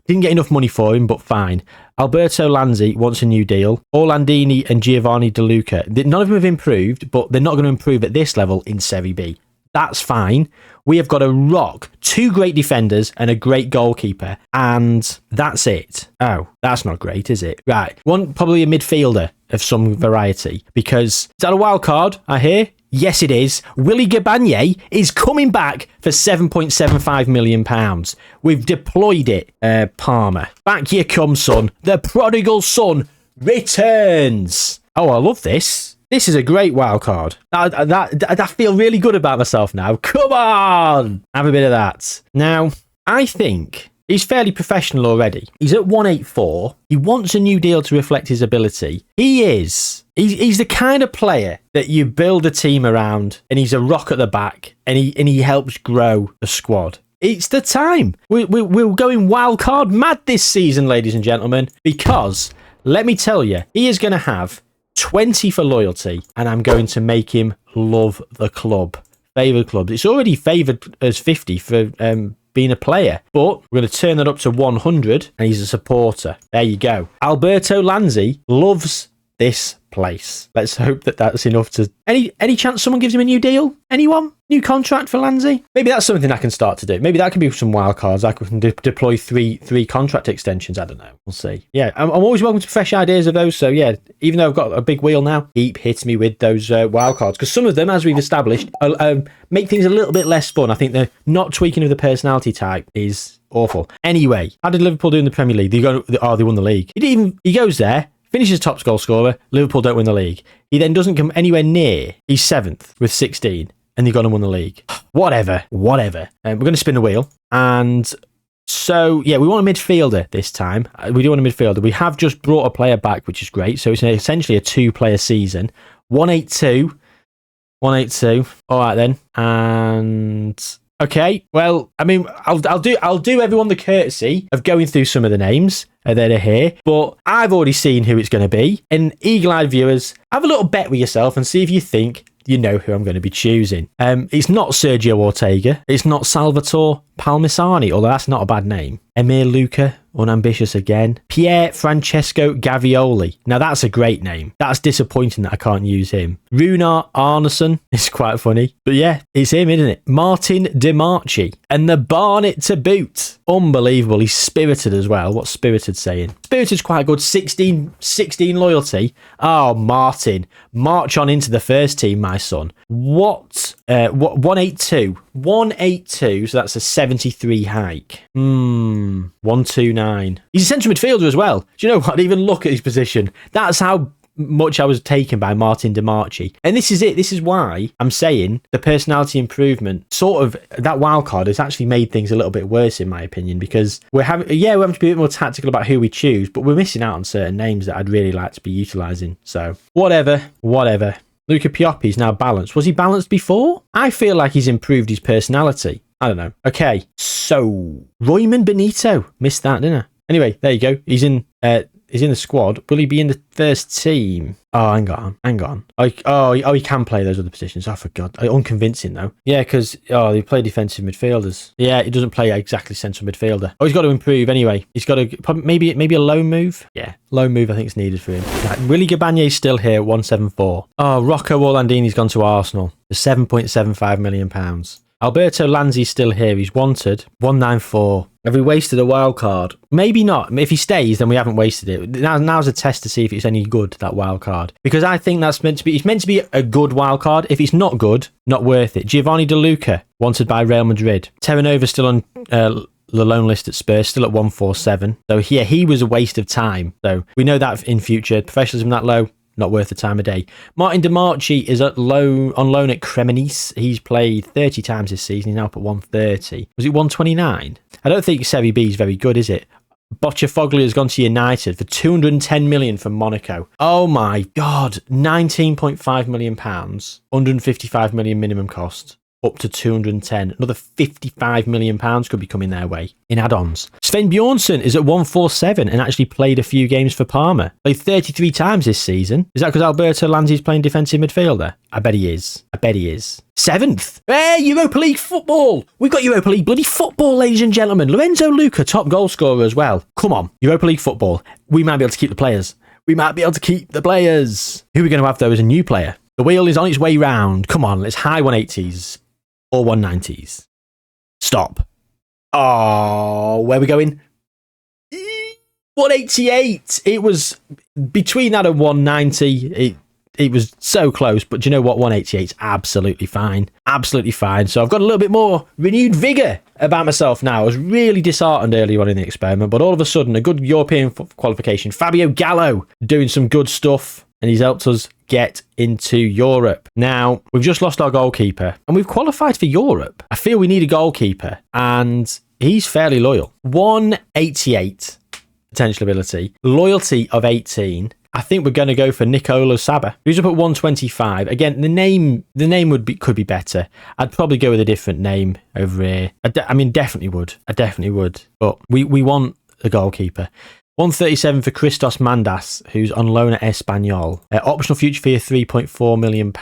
Didn't get enough money for him, but fine. Alberto Lanzi wants a new deal. Orlandini and Giovanni De Luca. None of them have improved, but they're not going to improve at this level in Serie B. That's fine. We have got a rock, 2 great defenders and a great goalkeeper, and that's it. Oh, that's not great, is it? Right. One, probably a midfielder of some variety, because is that a wild card, I hear? Yes, it is. Willy Gabagne is coming back for £7.75 million. We've deployed it, Parma. Back you come, son. The prodigal son returns. Oh, I love this. This is a great wild card. I feel really good about myself now. Come on! Have a bit of that. Now, I think he's fairly professional already. He's at 184. He wants a new deal to reflect his ability. He is. He's the kind of player that you build a team around, and he's a rock at the back, and he helps grow the squad. It's the time. We're going wild card mad this season, ladies and gentlemen, because, let me tell you, he is going to have 20 for loyalty, and I'm going to make him love the club. Favoured club. It's already favoured as 50 for being a player, but we're going to turn that up to 100, and he's a supporter. There you go. Alberto Lanzi loves this place. Let's hope that that's enough to... Any chance someone gives him a new deal? Anyone? New contract for Lanzi? Maybe that's something I can start to do. Maybe that can be some wild cards. I can deploy three contract extensions. I don't know. We'll see. Yeah, I'm always welcome to fresh ideas of those. So yeah, even though I've got a big wheel now, keep hitting me with those wild cards, because some of them, as we've established, make things a little bit less fun. I think the not tweaking of the personality type is awful. Anyway, how did Liverpool do in the Premier League? They won the league. He goes there, finishes top goal scorer. Liverpool don't win the league. He then doesn't come anywhere near. He's 7th with 16, and they've gone and won the league. Whatever. We're going to spin the wheel. And so, yeah, we want a midfielder this time. We do want a midfielder. We have just brought a player back, which is great. So it's essentially a 2-player season. 182. All right, then. And... okay, well, I mean, I'll do everyone the courtesy of going through some of the names that are here, but I've already seen who it's going to be. And eagle-eyed viewers, have a little bet with yourself and see if you think you know who I'm going to be choosing. It's not Sergio Ortega. It's not Salvatore Palmisani, although that's not a bad name. Emir Luca, unambitious again. Pier Francesco Gavioli. Now that's a great name. That's disappointing that I can't use him. Runar Arneson is quite funny. But yeah, it's him, isn't it? Martin DiMarchi. And the Barnet to boot. Unbelievable. He's spirited as well. What's spirited saying? Spirited's quite good. 16 loyalty. Oh, Martin. March on into the first team, my son. What 182. 182, so that's a 73 hike. 129. He's a central midfielder as well. Do you know what? I didn't even look at his position. That's how much I was taken by Martin DiMarchi. And this is it. This is why I'm saying the personality improvement, sort of, that wild card has actually made things a little bit worse, in my opinion, because we're having to be a bit more tactical about who we choose, but we're missing out on certain names that I'd really like to be utilising. So, whatever. Luca Pioppi's now balanced. Was he balanced before? I feel like he's improved his personality. I don't know. Okay, so Royman Benito. Missed that, didn't I? Anyway, there you go. He's in he's in the squad. Will he be in the first team? Oh, hang on. He can play those other positions. I forgot. Unconvincing, though. Yeah, because, they play defensive midfielders. Yeah, he doesn't play exactly central midfielder. Oh, he's got to improve anyway. He's got to, maybe a loan move. Yeah, loan move I think is needed for him. Right, Willy Gabagne's still here, 174. Oh, Rocco Orlandini's gone to Arsenal for £7.75 million. Alberto Lanzi's still here. He's wanted 194. Have we wasted a wild card? Maybe not. If he stays, then we haven't wasted it. Now's a test to see if it's any good, that wild card. Because I think it's meant to be a good wild card. If it's not good, not worth it. Giovanni De Luca, wanted by Real Madrid. Terranova still on the loan list at Spurs, still at 147. So yeah, he was a waste of time. So we know that in future. Professionalism that low, not worth the time of day. Martin DeMarchi is on loan at Cremonese. He's played 30 times this season. He's now up at 130. Was it 129? I don't think Serie B is very good, is it? Bocciafoglu has gone to United for 210 million from Monaco. Oh my God. 19.5 million pounds. 155 million minimum cost. Up to 210. Another 55 million pounds could be coming their way in add-ons. Sven Bjornsson is at 147 and actually played a few games for Parma. Played 33 times this season. Is that because Alberto Lanzi's playing defensive midfielder? I bet he is. 7th. Hey, Europa League football. We've got Europa League bloody football, ladies and gentlemen. Lorenzo Luca, top goal scorer as well. Come on, Europa League football. We might be able to keep the players. Who are we going to have though as a new player? The wheel is on its way round. Come on, let's high 180s. Or 190s. Stop. Oh, where are we going? 188. It was between that and 190. It was so close, but do you know what? 188 is absolutely fine. Absolutely fine. So I've got a little bit more renewed vigour about myself now. I was really disheartened earlier on in the experiment, but all of a sudden, a good European qualification. Fabio Gallo doing some good stuff, and he's helped us get into Europe. Now, we've just lost our goalkeeper, and we've qualified for Europe. I feel we need a goalkeeper, and he's fairly loyal. 188 potential ability, loyalty of 18. I think we're going to go for Nicolo Saba, who's up at 125. Again, the name could be better. I'd probably go with a different name over here. I mean, definitely would. I definitely would. But we want a goalkeeper. 137 for Christos Mandas, who's on loan at Espanyol. Optional future fee of £3.4 million.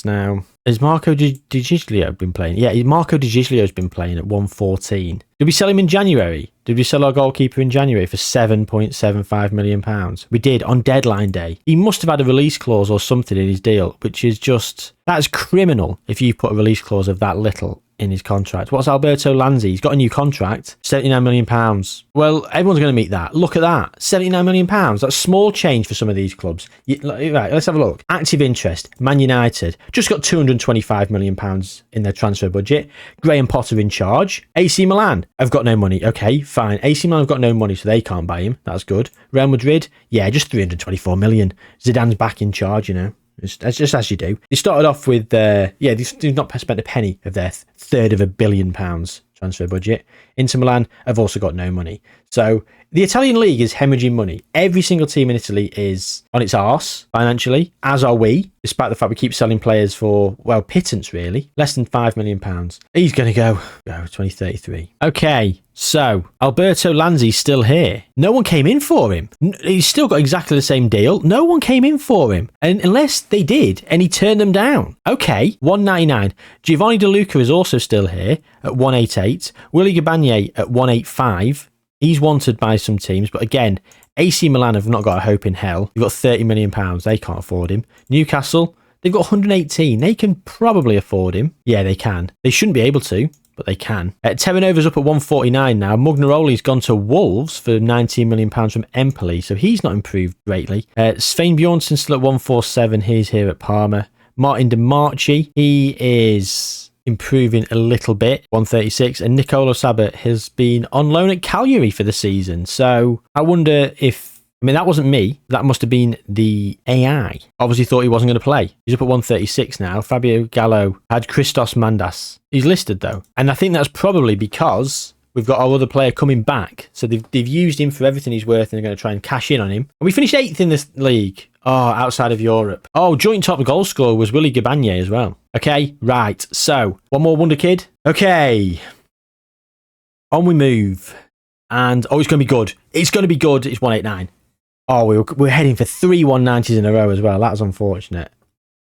Now, has Marco Di Giglio been playing? Yeah, Marco Di Giglio's been playing at 114. Did we sell him in January? Did we sell our goalkeeper in January for £7.75 million? We did, on deadline day. He must have had a release clause or something in his deal, which is just... That's criminal if you put a release clause of that little in his contract. What's Alberto Lanzi? He's got a new contract, £79 million. Well, everyone's going to meet that. Look at that, £79 million. That's small change for some of these clubs. Right, let's have a look. Active interest, Man United, just got £225 million in their transfer budget. Graham Potter in charge. AC Milan have got no money. Okay, fine. AC Milan have got no money, so they can't buy him. That's good. Real Madrid, yeah, just 324 million. Zidane's back in charge, you know. It's just as you do. They started off with, they've not spent a penny of their £333 million transfer budget. Inter Milan have also got no money. So the Italian league is hemorrhaging money. Every single team in Italy is on its arse financially, as are we, despite the fact we keep selling players for, well, pittance really. Less than £5 million. He's going to go 2033. Okay, so Alberto Lanzi's still here. No one came in for him. He's still got exactly the same deal. No one came in for him. And unless they did, and he turned them down. Okay, 199. Giovanni De Luca is also still here at 188. Willy Gabagne at 185. He's wanted by some teams, but again, AC Milan have not got a hope in hell. You've got £30 million. They can't afford him. Newcastle, they've got 118. They can probably afford him. Yeah, they can. They shouldn't be able to, but they can. Terranova's up at 149 now. Mugnaroli's gone to Wolves for £19 million from Empoli, so he's not improved greatly. Sven Bjornsson still at 147. He's here at Parma. Martin DeMarchi, he is improving a little bit, 136, and Nicolo Saba has been on loan at Cagliari for the season. So I wonder if, I mean, that wasn't me, that must have been the AI. Obviously thought he wasn't going to play. He's up at 136 now. Fabio Gallo had Christos Mandas. He's listed though, and I think that's probably because we've got our other player coming back, so they've used him for everything he's worth and they're going to try and cash in on him. And we finished 8th in this league. Oh, outside of Europe. Oh, joint top goal scorer was Willy Gabagne as well. Okay, right. So, one more Wonderkid. Okay. On we move. And, oh, it's going to be good. It's going to be good. It's 189. Oh, we're heading for 3 190s in a row as well. That's unfortunate.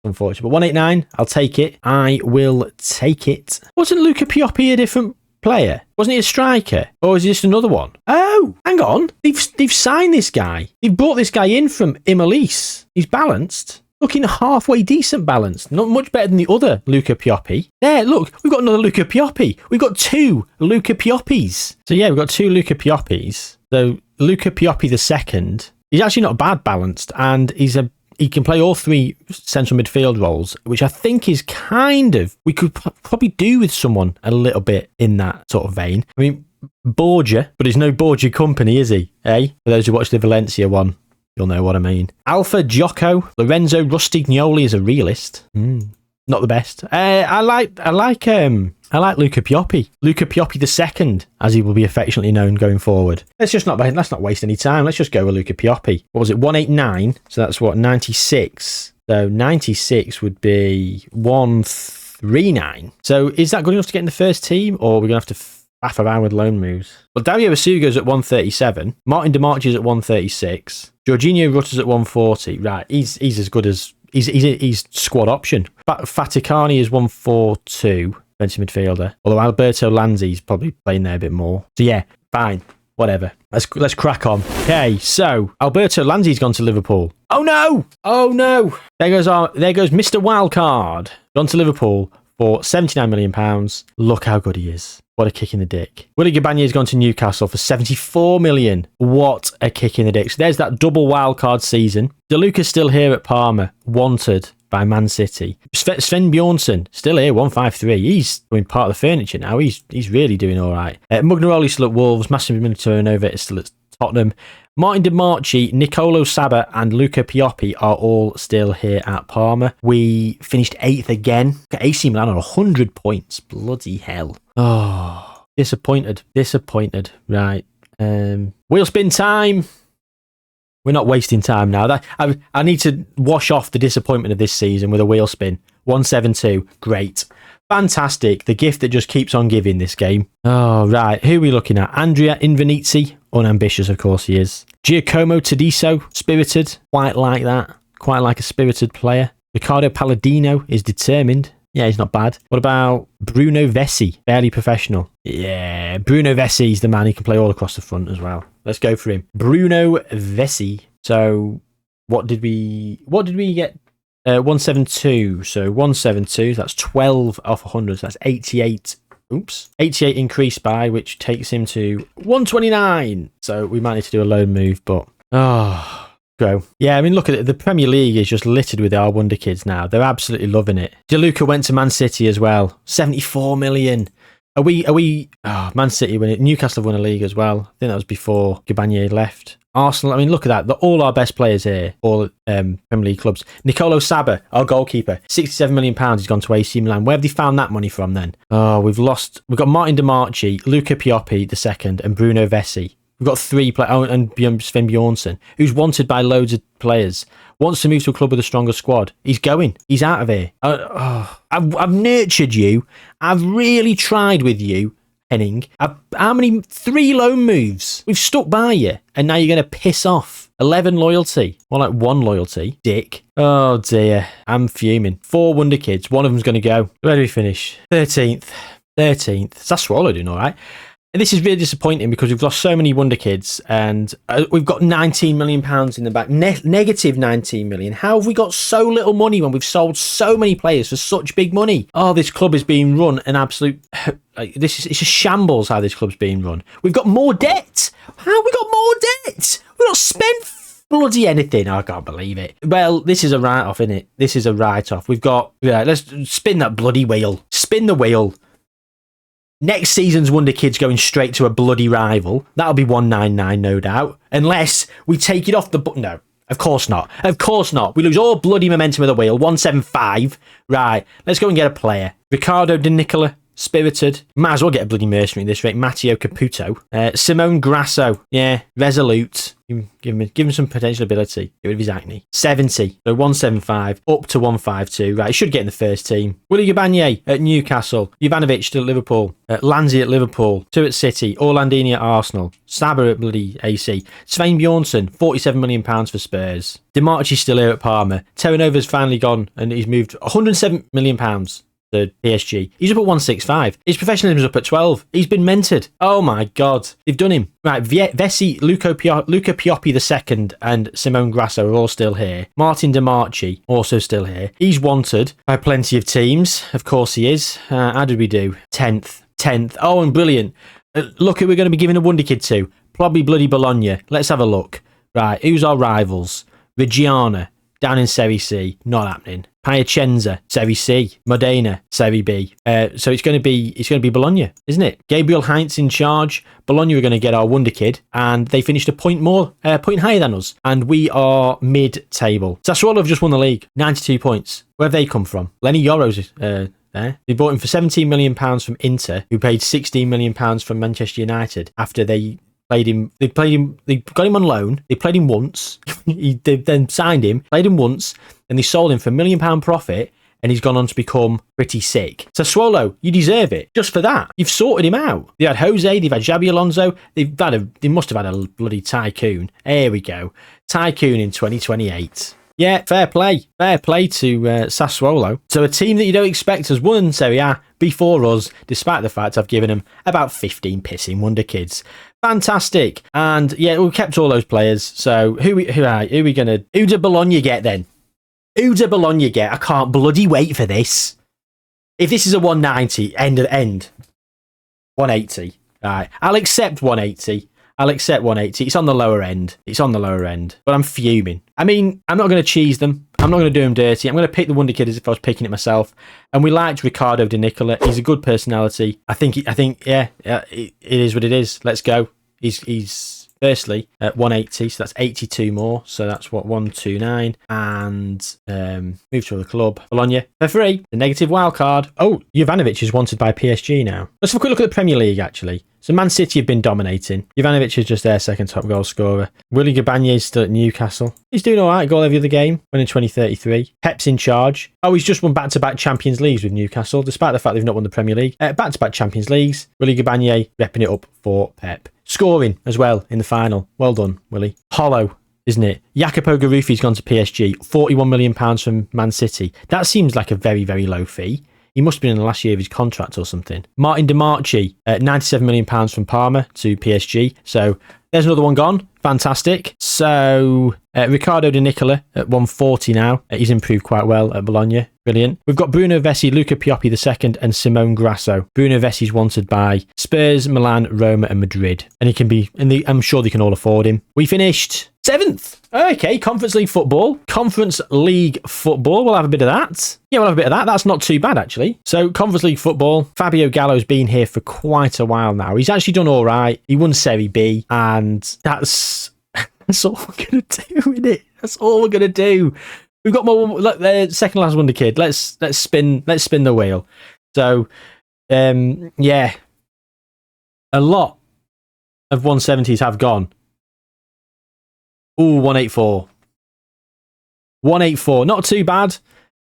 But 189, I'll take it. I will take it. Wasn't Luca Pioppi a different player? Wasn't he a striker? Or is he just another one? Oh, hang on. They've signed this guy. They've brought this guy in from Imolis. He's balanced. Looking halfway decent balanced. Not much better than the other Luca Pioppi. There, look. We've got another Luca Pioppi. We've got 2 Luca Pioppis. So yeah, we've got 2 Luca Pioppis. So Luca Pioppi the second, he's actually not bad balanced, and he can play all 3 central midfield roles, which I think is kind of, we could probably do with someone a little bit in that sort of vein. I mean, Borgia, but he's no Borgia company, is he? Eh? For those who watched the Valencia one, you'll know what I mean. Alpha Giocco, Lorenzo Rustignoli is a realist. Not the best. I like Luca Pioppi. Luca Pioppi the second, as he will be affectionately known going forward. Let's not waste any time. Let's just go with Luca Pioppi. What was it? 189. So that's what, 96. So 96 would be 139. So is that good enough to get in the first team, or are we going to have to faff around with loan moves? Well, Dario Asugo's at 137. Martin DeMarchi's at 136. Jorginho Rutter's at 140. Right, he's as good as he's squad option. Faticani is 142. Defensive midfielder. Although Alberto Lanzi's probably playing there a bit more. So yeah, fine. Whatever. Let's crack on. Okay, so Alberto Lanzi's gone to Liverpool. Oh no! There goes Mr. Wildcard. Gone to Liverpool for £79 million. Look how good he is. What a kick in the dick. Willy Gabagne's gone to Newcastle for £74 million. What a kick in the dick. So there's that double wildcard season. De Luca's still here at Parma. Wanted by Man City. Sven Bjornsson, still here, 153. He's doing part of the furniture now. He's really doing all right. Mugnaroli still at Wolves. Massimiliano Turnover is still at Tottenham. Martin DeMarchi, Nicolo Saba and Luca Pioppi are all still here at Parma. We finished 8th again. Got AC Milan on 100 points. Bloody hell. Oh, disappointed. Right. Wheel spin time. We're not wasting time now. I need to wash off the disappointment of this season with a wheel spin. 172. Great. Fantastic. The gift that just keeps on giving this game. Oh, right. Who are we looking at? Andrea Invenizzi. Unambitious, of course he is. Giacomo Todiso. Spirited. Quite like that. Quite like a spirited player. Riccardo Palladino is determined. Yeah, he's not bad. What about Bruno Vessi? Barely professional. Yeah, Bruno Vessi's the man. He can play all across the front as well. Let's go for him. Bruno Vessi. So what did we get? 172. So 172. That's 12 off 100. So that's 88. Oops. 88 increased by, which takes him to 129. So we might need to do a loan move, but go. Yeah, I mean, look at it. The Premier League is just littered with our Wonderkids now. They're absolutely loving it. De Luca went to Man City as well. 74 million. Are we? Man City win it. Newcastle have won a league as well. I think that was before Gabagné left. Arsenal, I mean, look at that. All our best players here, all Premier League clubs. Nicolo Saba, our goalkeeper, £67 million. He's gone to AC Milan. Where have they found that money from then? Oh, we've got Martin DeMarchi, Luca Pioppi the second, and Bruno Vessi. We've got 3 players, and Sven Bjornsson, who's wanted by loads of players. Wants to move to a club with a stronger squad. He's going. He's out of here. I've nurtured you. I've really tried with you. Henning, how many 3 loan moves? We've stuck by you, and now you're going to piss off. 11 loyalty. More like 1 loyalty. Dick. Oh dear. I'm fuming. 4 Wonderkids. One of them's going to go. Where do we finish? 13th. Sassuolo doing all right. And this is really disappointing because we've lost so many Wonderkids, and we've got £19 million in the back. Negative 19 million. How have we got so little money when we've sold so many players for such big money? Oh, this club is being run an absolute... it's a shambles how this club's being run. We've got more debt. How have we got more debt? We've not spent bloody anything. I can't believe it. Well, this is a write-off, isn't it? This is a write-off. We've got... Yeah, let's spin that bloody wheel. Spin the wheel. Next season's Wonderkid's going straight to a bloody rival. That'll be 199, no doubt. Unless we take it off the... No, of course not. Of course not. We lose all bloody momentum of the wheel. 175. Right, let's go and get a player. Riccardo De Nicola. spirited. Might as well get a bloody mercenary at this rate. Matteo Caputo. Simone Grasso. Yeah, resolute. Give him some potential ability. Get rid of his acne. 70. So 175 up to 152. Right, he should get in the first team. Willy Gabagné at Newcastle. Jovanovic at Liverpool. Lanzi at Liverpool. 2 at City. Orlandini at Arsenal. Saber at bloody AC. Svein Bjornsson, £47 million for Spurs. Dimarchi's still here at Parma. Terranova's finally gone and he's moved £107 million. The PSG. He's up at 165. His professionalism's up at 12. He's been mentored. Oh my God. They've done him. Right, Vessi, Luca Pioppi II and Simone Grasso are all still here. Martin Dimarchi, also still here. He's wanted by plenty of teams. Of course he is. How did we do? 10th. Oh, and brilliant. Look who we're going to be giving a Wonderkid to. Probably bloody Bologna. Let's have a look. Right, who's our rivals? Reggiana, down in Serie C. Not happening. Piacenza, Serie C. Modena, Serie B. So it's going to be Bologna, isn't it? Gabriel Heinz in charge. Bologna are going to get our Wonderkid, and they finished a point higher than us, and we are mid-table. Sassuolo have just won the league, 92 points. Where have they come from? Lenny Yoro's there. They bought him for £17 million from Inter, who paid £16 million from Manchester United after they got him on loan. They played him once. They then signed him, played him once, and they sold him for £1 million profit, and he's gone on to become pretty sick. So Sassuolo, you deserve it. Just for that. You've sorted him out. They had Jose, they've had Xabi Alonso, they must have had a bloody tycoon. There we go. Tycoon in 2028. Yeah, fair play. Fair play to Sassuolo. So a team that you don't expect has won Serie A before us, despite the fact I've given them about 15 pissing Wonderkids. Fantastic. And yeah, we kept all those players. So who do Bologna get then? Who do Bologna get? I can't bloody wait for this. If this is a 190, end. 180. Right. I'll accept 180. It's on the lower end. But I'm fuming. I mean, I'm not going to cheese them. I'm not going to do them dirty. I'm going to pick the Wonderkid as if I was picking it myself. And we liked Riccardo Di Nicola. He's a good personality. I think, it is what it is. Let's go. He's firstly at 180, so that's 82 more. So that's what, 129. And move to the club. Bologna for free. The negative wild card. Oh, Jovanovic is wanted by PSG now. Let's have a quick look at the Premier League, actually. So Man City have been dominating. Jovanovic is just their second top goal scorer. Willy Gabagné is still at Newcastle. He's doing all right. Goal every other game. Winning 2033. Pep's in charge. Oh, he's just won back-to-back Champions Leagues with Newcastle, despite the fact they've not won the Premier League. Back-to-back Champions Leagues. Willy Gabagné repping it up for Pep. Scoring as well in the final. Well done, Willy. Hollow, isn't it? Jacopo Garuffi's gone to PSG. £41 million from Man City. That seems like a very, very low fee. He must have been in the last year of his contract or something. Martin Dimarchi, £97 million from Parma to PSG. So there's another one gone. Fantastic. So Riccardo Di Nicola at 140 now. He's improved quite well at Bologna. Brilliant. We've got Bruno Vessi, Luca Pioppi II and Simone Grasso. Bruno Vessi's wanted by Spurs, Milan, Roma and Madrid. And he can be, I'm sure they can all afford him. We finished 7th. Okay, Conference League football. We'll have a bit of that. Yeah, we'll have a bit of that. That's not too bad, actually. So, Conference League football. Fabio Gallo's been here for quite a while now. He's actually done all right. He won Serie B, and that's all we're going to do with it. That's all we're going to do. We've got more. Look, the second last Wonderkid. Let's spin the wheel. So, yeah, a lot of 170s have gone. Ooh, 184. 184. Not too bad.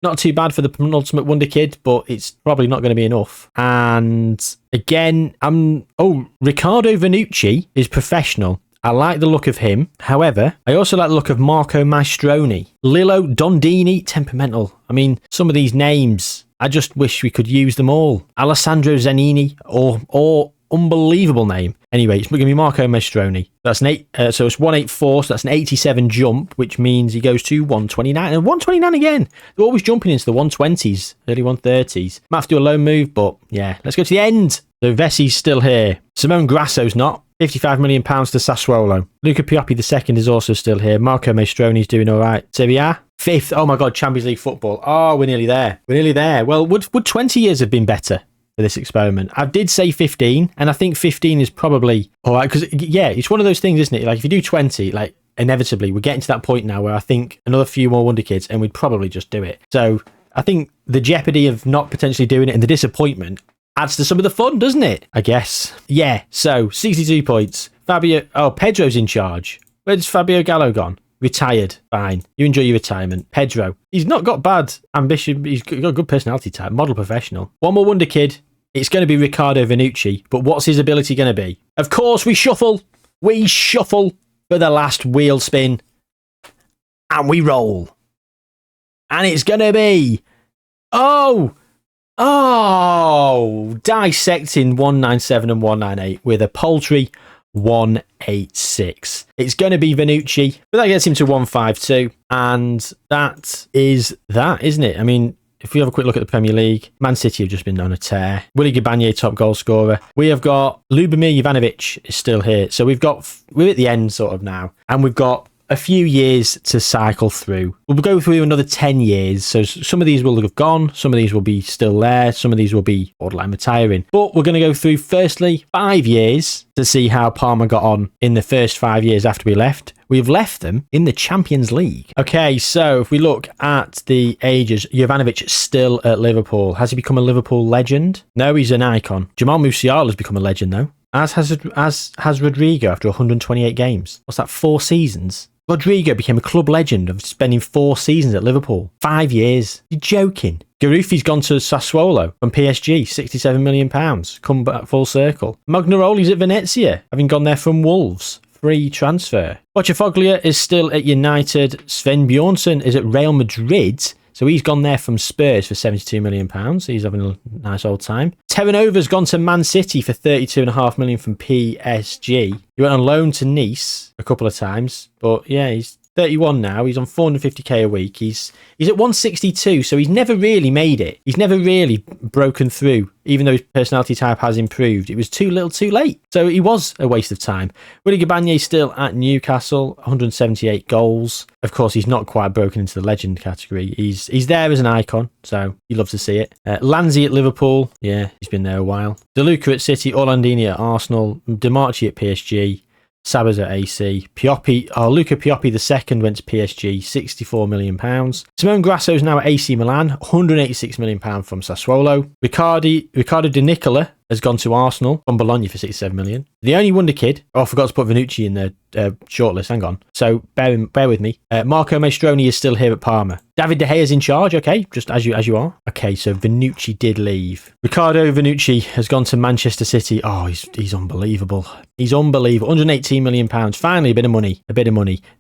Not too bad for the penultimate Wonderkid, but it's probably not going to be enough. And again, Riccardo Vanucci is professional. I like the look of him. However, I also like the look of Marco Maestroni. Lillo Dondini, temperamental. I mean, some of these names, I just wish we could use them all. Alessandro Zanini, or unbelievable name. Anyway, it's going to be Marco Maestroni. That's an so it's 184, so that's an 87 jump, which means he goes to 129. And 129 again. They're always jumping into the 120s, early 130s. Might have to do a low move, but yeah, let's go to the end. So Vessi's still here. Simone Grasso's not. £55 million to Sassuolo. Luca Pioppi II is also still here. Marco Maestroni's doing all right. Serie A, 5th. Oh my God, Champions League football. Oh, we're nearly there. Well, would 20 years have been better for this experiment? I did say 15, and I think 15 is probably all right, because, yeah, it's one of those things, isn't it? Like, if you do 20, like, inevitably, we're getting to that point now where I think another few more Wonderkids, and we'd probably just do it. So I think the jeopardy of not potentially doing it and the disappointment Adds to some of the fun, doesn't it? I guess. Yeah, so 62 points. Pedro's in charge. Where's Fabio Gallo gone? Retired. Fine. You enjoy your retirement. Pedro. He's not got bad ambition. He's got a good personality type. Model professional. One more wonder kid. It's going to be Riccardo Vanucci. But what's his ability going to be? Of course, we shuffle. We shuffle for the last wheel spin. And we roll. And it's going to be... dissecting 197 and 198 with a paltry 186. It's going to be Vanucci, but that gets him to 152. And that is that, isn't it? I mean, if we have a quick look at the Premier League, Man City have just been on a tear. Willy Gabagné, top goal scorer. We have got Lubomir Jovanovic is still here. So we're at the end sort of now. And we've got a few years to cycle through. We'll go through another 10 years. So some of these will have gone. Some of these will be still there. Some of these will be borderline retiring. But we're going to go through, firstly, 5 years to see how Parma got on in the first 5 years after we left. We've left them in the Champions League. Okay, so if we look at the ages, Jovanovic still at Liverpool. Has he become a Liverpool legend? No, he's an icon. Jamal Musiala has become a legend, though. As has Rodrigo after 128 games. What's that, 4 seasons? Rodrigo became a club legend of spending 4 seasons at Liverpool. 5 years. You're joking. Garufi's gone to Sassuolo from PSG, £67 million. Come back full circle. Magnaroli's at Venezia, having gone there from Wolves. Free transfer. Bocafoglia is still at United. Sven Bjornsson is at Real Madrid. So he's gone there from Spurs for £72 million. He's having a nice old time. Terranova's gone to Man City for £32.5 million from PSG. He went on loan to Nice a couple of times. But yeah, he's 31 now. He's on 450k a week. He's at 162, so he's never really made it. He's never really broken through, even though his personality type has improved. It was too little too late. So he was a waste of time. Willy Gabagné still at Newcastle, 178 goals. Of course, he's not quite broken into the legend category. He's there as an icon, so you love to see it. Lanzi at Liverpool. Yeah, he's been there a while. De Luca at City, Orlandini at Arsenal, Demarchi at PSG. Sabas at AC. Luca Pioppi II went to PSG, £64 million. Simone Grasso's now at AC Milan, £186 million from Sassuolo. Riccardo Di Nicola has gone to Arsenal from Bologna for £67 million. The only wonder kid, I forgot to put Vanucci in the shortlist, hang on. So bear with me. Marco Maestroni is still here at Parma. David De Gea's in charge, okay, just as you are. Okay, so Vanucci did leave. Riccardo Vanucci has gone to Manchester City. Oh, he's unbelievable. He's unbelievable. £118 million. Finally, a bit of money.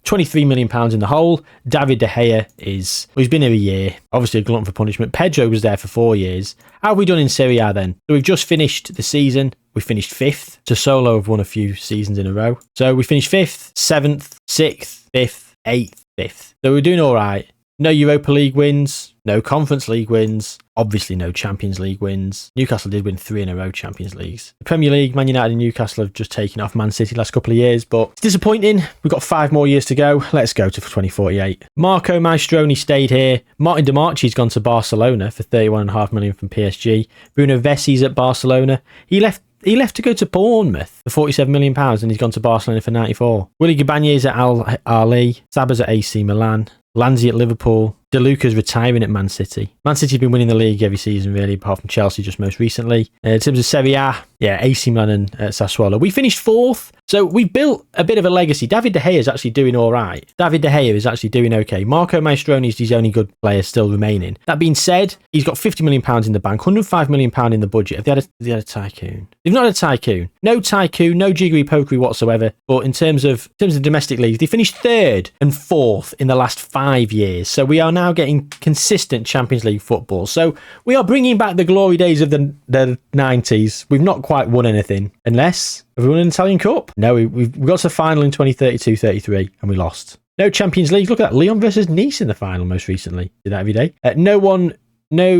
£23 million in the hole. David De Gea he's been here a year. Obviously a glutton for punishment. Pedro was there for 4 years. How have we done in Serie A then? So we've just finished the season. We finished 5th. Sassuolo have won a few seasons in a row. So we finished 5th, 7th, 6th, 5th, 8th, 5th. So we're doing all right. No Europa League wins, no Conference League wins, obviously no Champions League wins. Newcastle did win 3 in a row Champions Leagues. The Premier League, Man United and Newcastle have just taken off Man City last couple of years, but it's disappointing. We've got 5 more years to go. Let's go to 2048. Marco Maestroni stayed here. Martin Demarchi's gone to Barcelona for £31.5 million from PSG. Bruno Vessi's at Barcelona. He left to go to Bournemouth for £47 million and he's gone to Barcelona for 94. Willy Gabagné's at Al Ahly. Sabas at AC Milan. Lanzi at Liverpool. De Luca's retiring at Man City. Man City have been winning the league every season, really, apart from Chelsea just most recently. In terms of Serie A, yeah, AC Milan and Sassuolo. We finished 4th, so we built a bit of a legacy. David De Gea is actually doing all right. David De Gea is actually doing okay. Marco Maestroni is his only good player still remaining. That being said, he's got £50 million in the bank, £105 million in the budget. Have they had a tycoon? They've not had a tycoon. No tycoon, no jiggery pokery whatsoever. But in terms of domestic leagues, they finished 3rd and 4th in the last 5 years. So we are now getting consistent Champions League football. So we are bringing back the glory days of the 90s. We've not quite won anything. Unless, have we won an Italian Cup? No, we've got to the final in 2032-33 and we lost. No Champions League. Look at that. Lyon versus Nice in the final most recently. Did that every day. No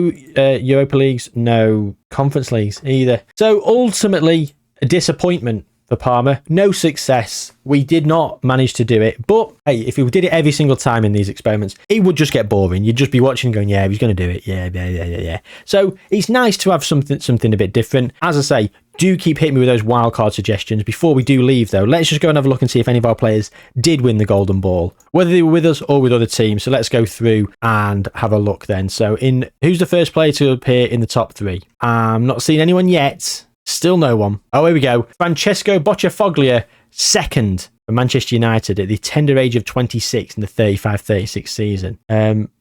Europa Leagues, no Conference Leagues either. So ultimately, a disappointment for Parma. No success. We did not manage to do it. But hey, if we did it every single time in these experiments, it would just get boring. You'd just be watching and going, yeah, he's going to do it. Yeah. So it's nice to have something a bit different. As I say, do keep hitting me with those wildcard suggestions. Before we do leave, though, let's just go and have a look and see if any of our players did win the Golden Ball, whether they were with us or with other teams. So let's go through and have a look then. So who's the first player to appear in the top 3? I'm not seeing anyone yet. Still no one. Oh, here we go. Francesco Bocciafoglia, second for Manchester United at the tender age of 26 in the 35-36 season.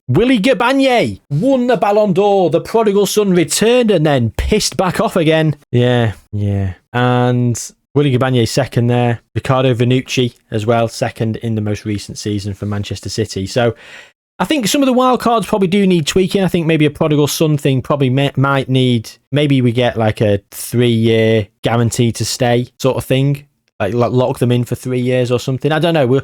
Willy Gabagné won the Ballon d'Or. The prodigal son returned and then pissed back off again. Yeah. And Willy Gabagné second there. Riccardo Vanucci as well, second in the most recent season for Manchester City. So I think some of the wild cards probably do need tweaking. I think maybe a prodigal son thing probably might need, maybe we get like a 3-year guarantee to stay sort of thing. Like lock them in for 3 years or something. I don't know.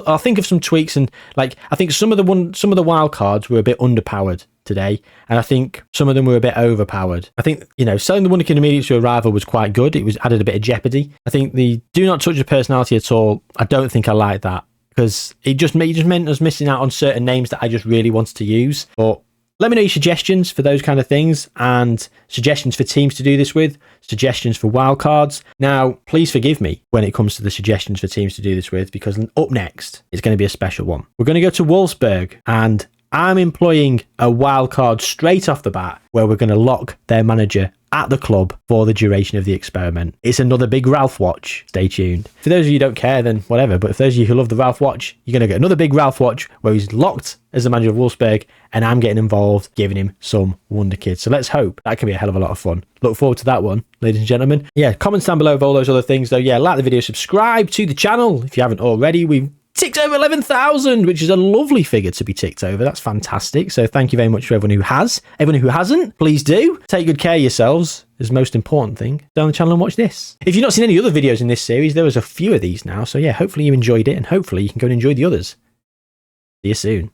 I'll think of some tweaks, and like I think some of the wild cards were a bit underpowered today, and I think some of them were a bit overpowered. I think selling the Wonderkid immediately to a rival was quite good. It was added a bit of jeopardy. I think the do not touch the personality at all. I don't think I like that, because it just meant us missing out on certain names that I just really wanted to use. But let me know your suggestions for those kind of things, and suggestions for teams to do this with, suggestions for wildcards. Now, please forgive me when it comes to the suggestions for teams to do this with, because up next is going to be a special one. We're going to go to Wolfsburg, and I'm employing a wildcard straight off the bat where we're going to lock their manager at the club for the duration of the experiment. It's another big Ralph watch. Stay tuned. For those of you who don't care, then whatever. But for those of you who love the Ralph watch, you're going to get another big Ralph watch where he's locked as the manager of Wolfsburg, and I'm getting involved, giving him some Wonderkid. So let's hope that can be a hell of a lot of fun. Look forward to that one, ladies and gentlemen. Yeah, comments down below of all those other things, though. Yeah, like the video, subscribe to the channel if you haven't already. We've ticked over 11,000, which is a lovely figure to be ticked over. That's fantastic. So thank you very much for everyone who has. Everyone who hasn't, please do. Take good care of yourselves is the most important thing. Go on the channel and watch this. If you've not seen any other videos in this series, there was a few of these now. So yeah, hopefully you enjoyed it, and hopefully you can go and enjoy the others. See you soon.